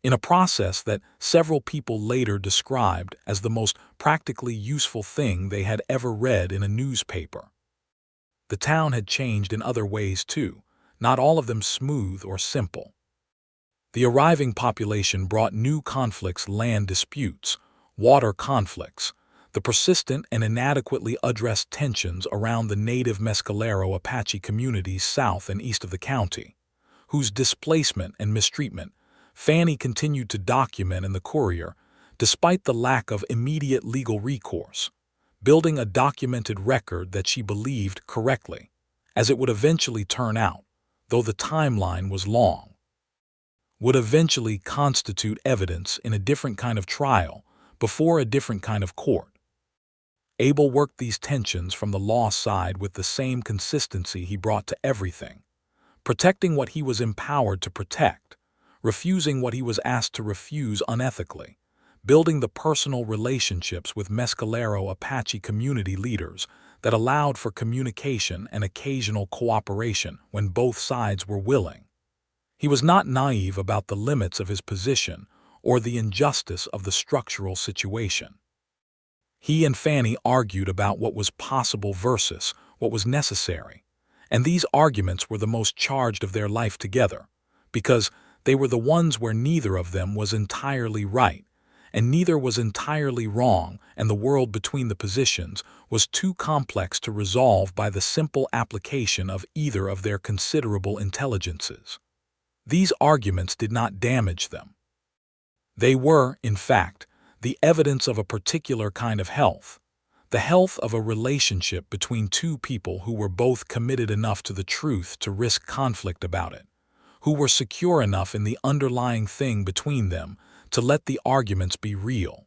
in a process that several people later described as the most practically useful thing they had ever read in a newspaper. The town had changed in other ways too, not all of them smooth or simple. The arriving population brought new conflicts, land disputes, water conflicts, the persistent and inadequately addressed tensions around the native Mescalero Apache communities south and east of the county, whose displacement and mistreatment Fannie continued to document in the Courier, despite the lack of immediate legal recourse, building a documented record that she believed correctly, as it would eventually turn out, though the timeline was long, would eventually constitute evidence in a different kind of trial before a different kind of court. Abel worked these tensions from the law side with the same consistency he brought to everything, protecting what he was empowered to protect, refusing what he was asked to refuse unethically, building the personal relationships with Mescalero Apache community leaders that allowed for communication and occasional cooperation when both sides were willing. He was not naive about the limits of his position or the injustice of the structural situation. He and Fannie argued about what was possible versus what was necessary, and these arguments were the most charged of their life together, because they were the ones where neither of them was entirely right, and neither was entirely wrong, and the world between the positions was too complex to resolve by the simple application of either of their considerable intelligences. These arguments did not damage them. They were, in fact, the evidence of a particular kind of health, the health of a relationship between 2 people who were both committed enough to the truth to risk conflict about it, who were secure enough in the underlying thing between them to let the arguments be real.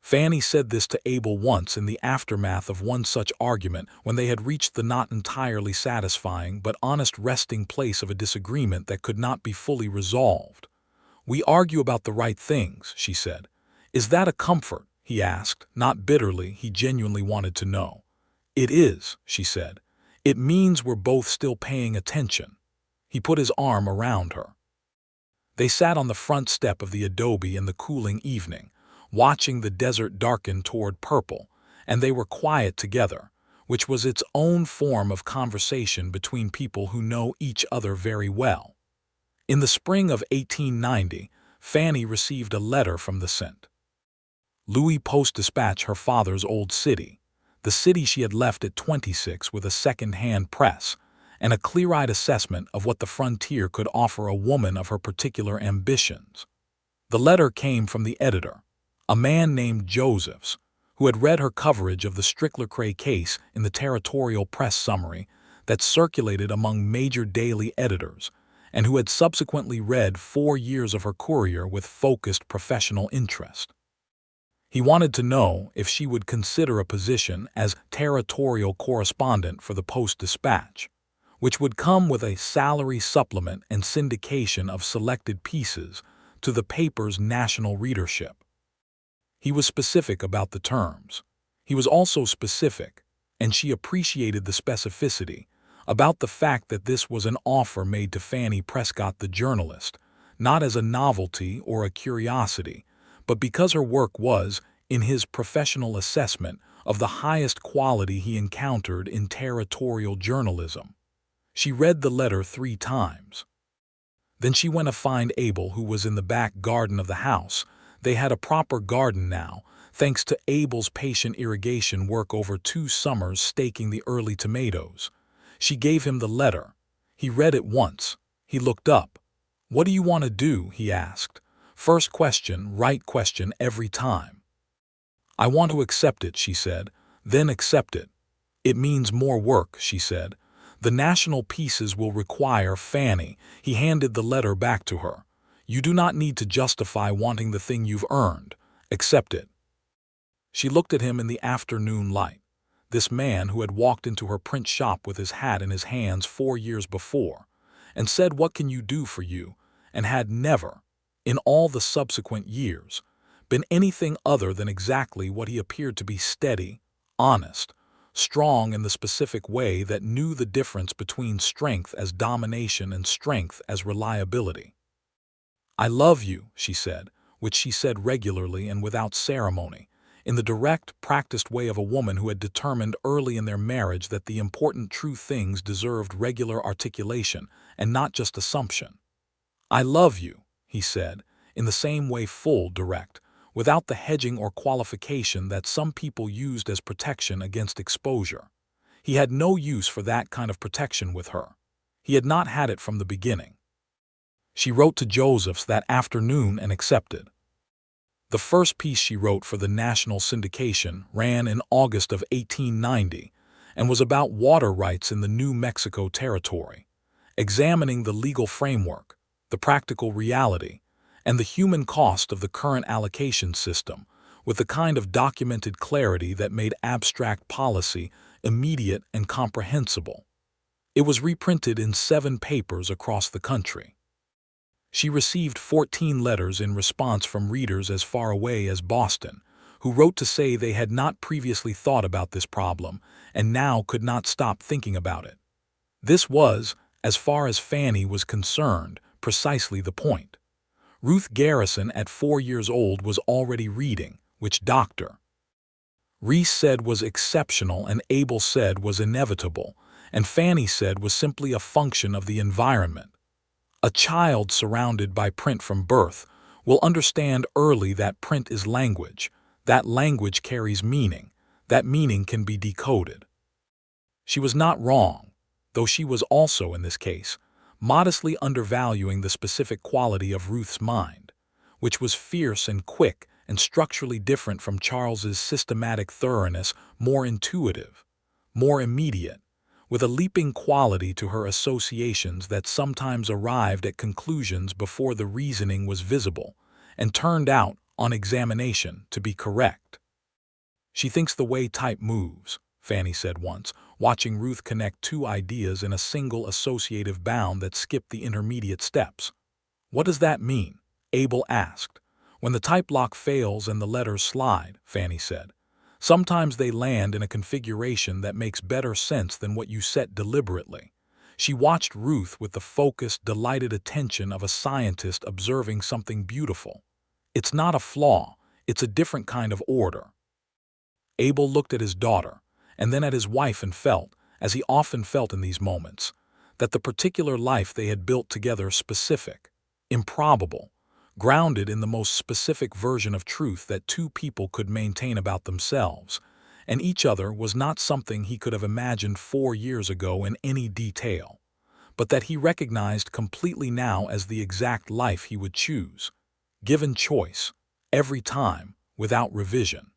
Fannie said this to Abel once in the aftermath of one such argument when they had reached the not entirely satisfying but honest resting place of a disagreement that could not be fully resolved. "We argue about the right things," she said. "Is that a comfort?" he asked, not bitterly. He genuinely wanted to know. "It is," she said. "It means we're both still paying attention." He put his arm around her. They sat on the front step of the adobe in the cooling evening, watching the desert darken toward purple, and they were quiet together, which was its own form of conversation between people who know each other very well. In the spring of 1890, Fannie received a letter from the St. Louis Post-Dispatch, her father's old city, the city she had left at 26 with a second-hand press, and a clear-eyed assessment of what the frontier could offer a woman of her particular ambitions. The letter came from the editor, a man named Josephs, who had read her coverage of the Strickler-Cray case in the territorial press summary that circulated among major daily editors, and who had subsequently read 4 years of her Courier with focused professional interest. He wanted to know if she would consider a position as territorial correspondent for the Post-Dispatch, which would come with a salary supplement and syndication of selected pieces to the paper's national readership. He was specific about the terms. He was also specific, and she appreciated the specificity, about the fact that this was an offer made to Fannie Prescott the journalist, not as a novelty or a curiosity, but because her work was, in his professional assessment, of the highest quality he encountered in territorial journalism. She read the letter 3 times. Then she went to find Abel, who was in the back garden of the house. They had a proper garden now, thanks to Abel's patient irrigation work over 2 summers staking the early tomatoes. She gave him the letter. He read it once. He looked up. "What do you want to do?" he asked. First question, right question every time. "I want to accept it," she said. "Then accept it." "It means more work," she said. "The national pieces will require Fannie." He handed the letter back to her. "You do not need to justify wanting the thing you've earned. Accept it." She looked at him in the afternoon light. This man who had walked into her print shop with his hat in his hands 4 years before, and said, "What can you do for you?" and had never, in all the subsequent years, been anything other than exactly what he appeared to be: steady, honest, strong in the specific way that knew the difference between strength as domination and strength as reliability. "I love you," she said, which she said regularly and without ceremony, in the direct, practiced way of a woman who had determined early in their marriage that the important true things deserved regular articulation and not just assumption. "I love you," he said, in the same way, full, direct, without the hedging or qualification that some people used as protection against exposure. He had no use for that kind of protection with her. He had not had it from the beginning. She wrote to Joseph's that afternoon and accepted. The first piece she wrote for the national syndication ran in August of 1890 and was about water rights in the New Mexico Territory, examining the legal framework, the practical reality, and the human cost of the current allocation system, with the kind of documented clarity that made abstract policy immediate and comprehensible. It was reprinted in 7 papers across the country. She received 14 letters in response from readers as far away as Boston, who wrote to say they had not previously thought about this problem and now could not stop thinking about it. This was, as far as Fannie was concerned, precisely the point. Ruth Garrison, at 4 years old, was already reading, which Dr. Reese said was exceptional and Abel said was inevitable, and Fannie said was simply a function of the environment. A child surrounded by print from birth will understand early that print is language, that language carries meaning, that meaning can be decoded. She was not wrong, though she was also, in this case, modestly undervaluing the specific quality of Ruth's mind, which was fierce and quick and structurally different from Charles's systematic thoroughness, more intuitive, more immediate, with a leaping quality to her associations that sometimes arrived at conclusions before the reasoning was visible, and turned out, on examination, to be correct. "She thinks the way type moves," Fannie said once, watching Ruth connect 2 ideas in a single associative bound that skipped the intermediate steps. "What does that mean?" Abel asked. "When the type lock fails and the letters slide," Fannie said. "Sometimes they land in a configuration that makes better sense than what you set deliberately." She watched Ruth with the focused, delighted attention of a scientist observing something beautiful. "It's not a flaw, it's a different kind of order." Abel looked at his daughter, and then at his wife, and felt, as he often felt in these moments, that the particular life they had built together specific, improbable, grounded in the most specific version of truth that 2 people could maintain about themselves, and each other, was not something he could have imagined 4 years ago in any detail, but that he recognized completely now as the exact life he would choose, given choice, every time, without revision.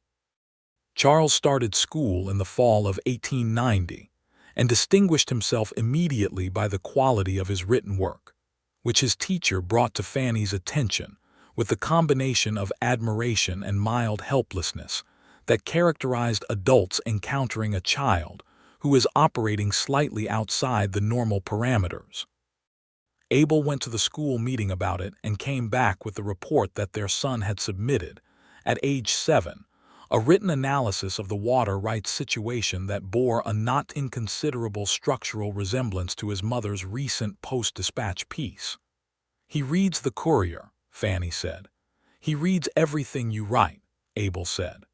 Charles started school in the fall of 1890 and distinguished himself immediately by the quality of his written work, which his teacher brought to Fannie's attention with the combination of admiration and mild helplessness that characterized adults encountering a child who is operating slightly outside the normal parameters. Abel went to the school meeting about it and came back with the report that their son had submitted, at age 7, a written analysis of the water rights situation that bore a not inconsiderable structural resemblance to his mother's recent Post-Dispatch piece. "He reads the Courier," Fannie said. "He reads everything you write," Abel said.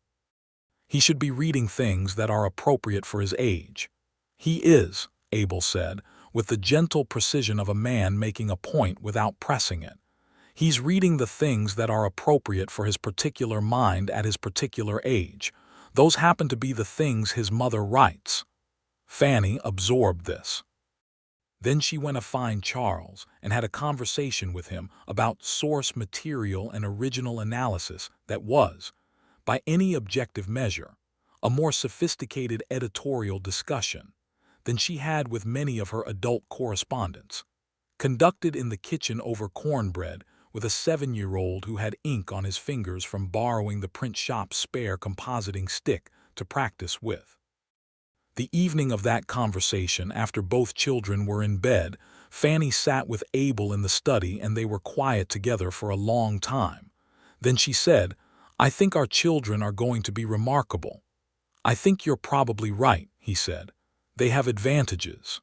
"He should be reading things that are appropriate for his age." "He is," Abel said, with the gentle precision of a man making a point without pressing it. "He's reading the things that are appropriate for his particular mind at his particular age. Those happen to be the things his mother writes." Fannie absorbed this. Then she went to find Charles and had a conversation with him about source material and original analysis that was, by any objective measure, a more sophisticated editorial discussion than she had with many of her adult correspondents, conducted in the kitchen over cornbread with a 7-year-old who had ink on his fingers from borrowing the print shop's spare compositing stick to practice with. The evening of that conversation, after both children were in bed, Fannie sat with Abel in the study and they were quiet together for a long time. Then she said, "I think our children are going to be remarkable." "I think you're probably right," he said. "They have advantages."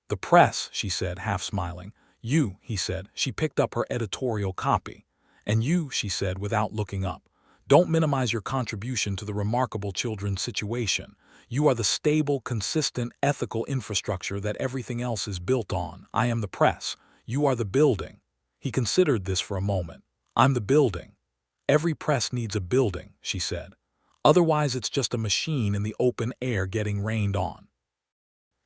"The press," she said, half smiling. "You," he said. She picked up her editorial copy. "And you," she said without looking up. "Don't minimize your contribution to the remarkable children's situation. You are the stable, consistent, ethical infrastructure that everything else is built on. I am the press. You are the building." He considered this for a moment. "I'm the building." "Every press needs a building," she said. "Otherwise it's just a machine in the open air getting rained on."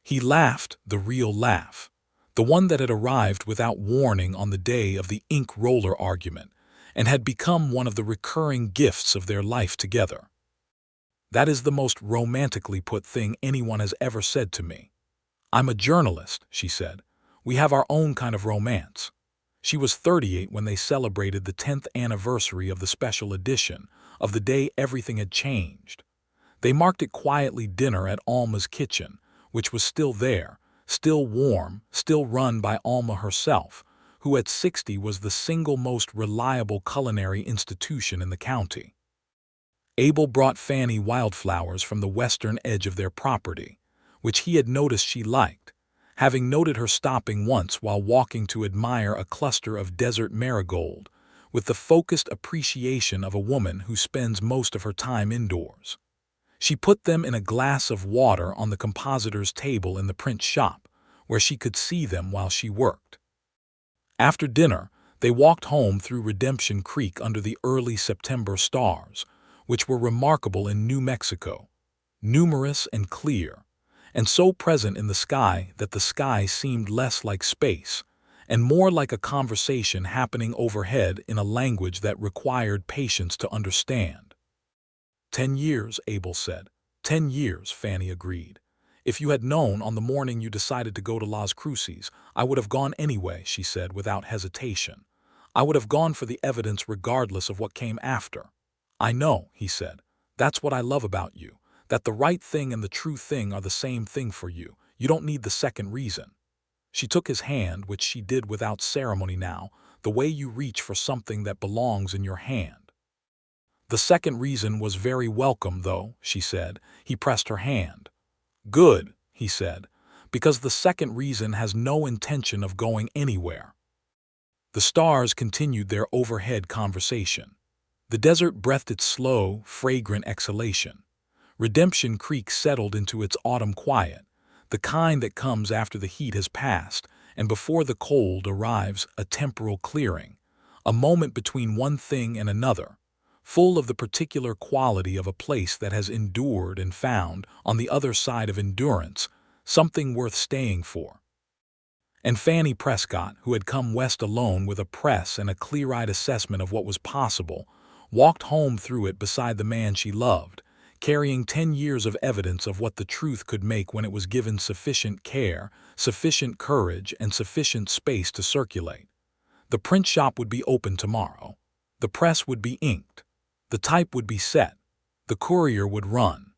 He laughed, the real laugh, the one that had arrived without warning on the day of the ink roller argument and had become one of the recurring gifts of their life together. "That is the most romantically put thing anyone has ever said to me." "I'm a journalist," she said. "We have our own kind of romance." She was 38 when they celebrated the 10th anniversary of the special edition of the day everything had changed. They marked it quietly dinner at Alma's kitchen, which was still there, still warm, still run by Alma herself, who at 60 was the single most reliable culinary institution in the county. Abel brought Fannie wildflowers from the western edge of their property, which he had noticed she liked, having noted her stopping once while walking to admire a cluster of desert marigold, with the focused appreciation of a woman who spends most of her time indoors. She put them in a glass of water on the compositor's table in the print shop, where she could see them while she worked. After dinner, they walked home through Redemption Creek under the early September stars, which were remarkable in New Mexico, numerous and clear, and so present in the sky that the sky seemed less like space and more like a conversation happening overhead in a language that required patience to understand. 10 years, Abel said. 10 years, Fannie agreed. "If you had known on the morning you decided to go to Las Cruces, I would have gone anyway," she said without hesitation. "I would have gone for the evidence regardless of what came after." "I know," he said. "That's what I love about you, that the right thing and the true thing are the same thing for you. You don't need the second reason." She took his hand, which she did without ceremony now, the way you reach for something that belongs in your hand. "The second reason was very welcome, though," she said. He pressed her hand. "Good," he said, "because the second reason has no intention of going anywhere." The stars continued their overhead conversation. The desert breathed its slow, fragrant exhalation. Redemption Creek settled into its autumn quiet, the kind that comes after the heat has passed and before the cold arrives, a temporal clearing, a moment between one thing and another, full of the particular quality of a place that has endured and found, on the other side of endurance, something worth staying for. And Fannie Prescott, who had come west alone with a press and a clear-eyed assessment of what was possible, walked home through it beside the man she loved, carrying 10 years of evidence of what the truth could make when it was given sufficient care, sufficient courage, and sufficient space to circulate. The print shop would be open tomorrow. The press would be inked. The type would be set. The courier would run.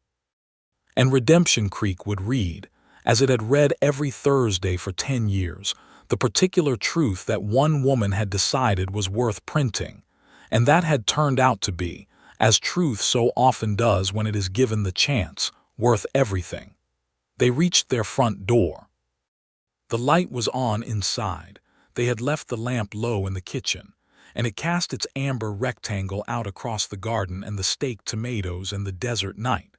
And Redemption Creek would read, as it had read every Thursday for 10 years, the particular truth that one woman had decided was worth printing, and that had turned out to be, as truth so often does when it is given the chance, worth everything. They reached their front door. The light was on inside. They had left the lamp low in the kitchen, and it cast its amber rectangle out across the garden and the staked tomatoes and the desert night.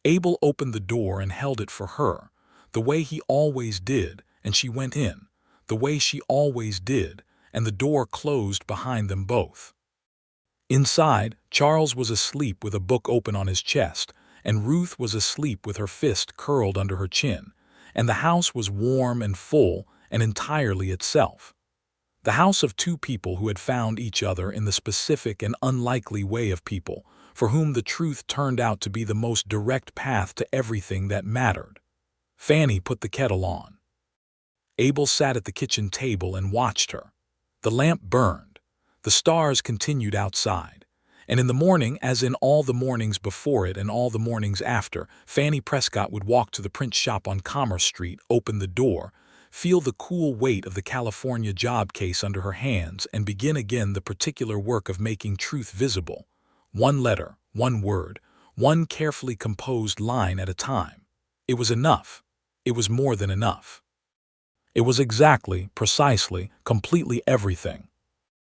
Abel opened the door and held it for her, the way he always did, and she went in, the way she always did, and the door closed behind them both. Inside, Charles was asleep with a book open on his chest, and Ruth was asleep with her fist curled under her chin, and the house was warm and full and entirely itself. The house of two people who had found each other in the specific and unlikely way of people, for whom the truth turned out to be the most direct path to everything that mattered. Fannie put the kettle on. Abel sat at the kitchen table and watched her. The lamp burned. The stars continued outside. And in the morning, as in all the mornings before it and all the mornings after, Fannie Prescott would walk to the print shop on Commerce Street, open the door, feel the cool weight of the California job case under her hands, and begin again the particular work of making truth visible. One letter, one word, one carefully composed line at a time. It was enough. It was more than enough. It was exactly, precisely, completely everything.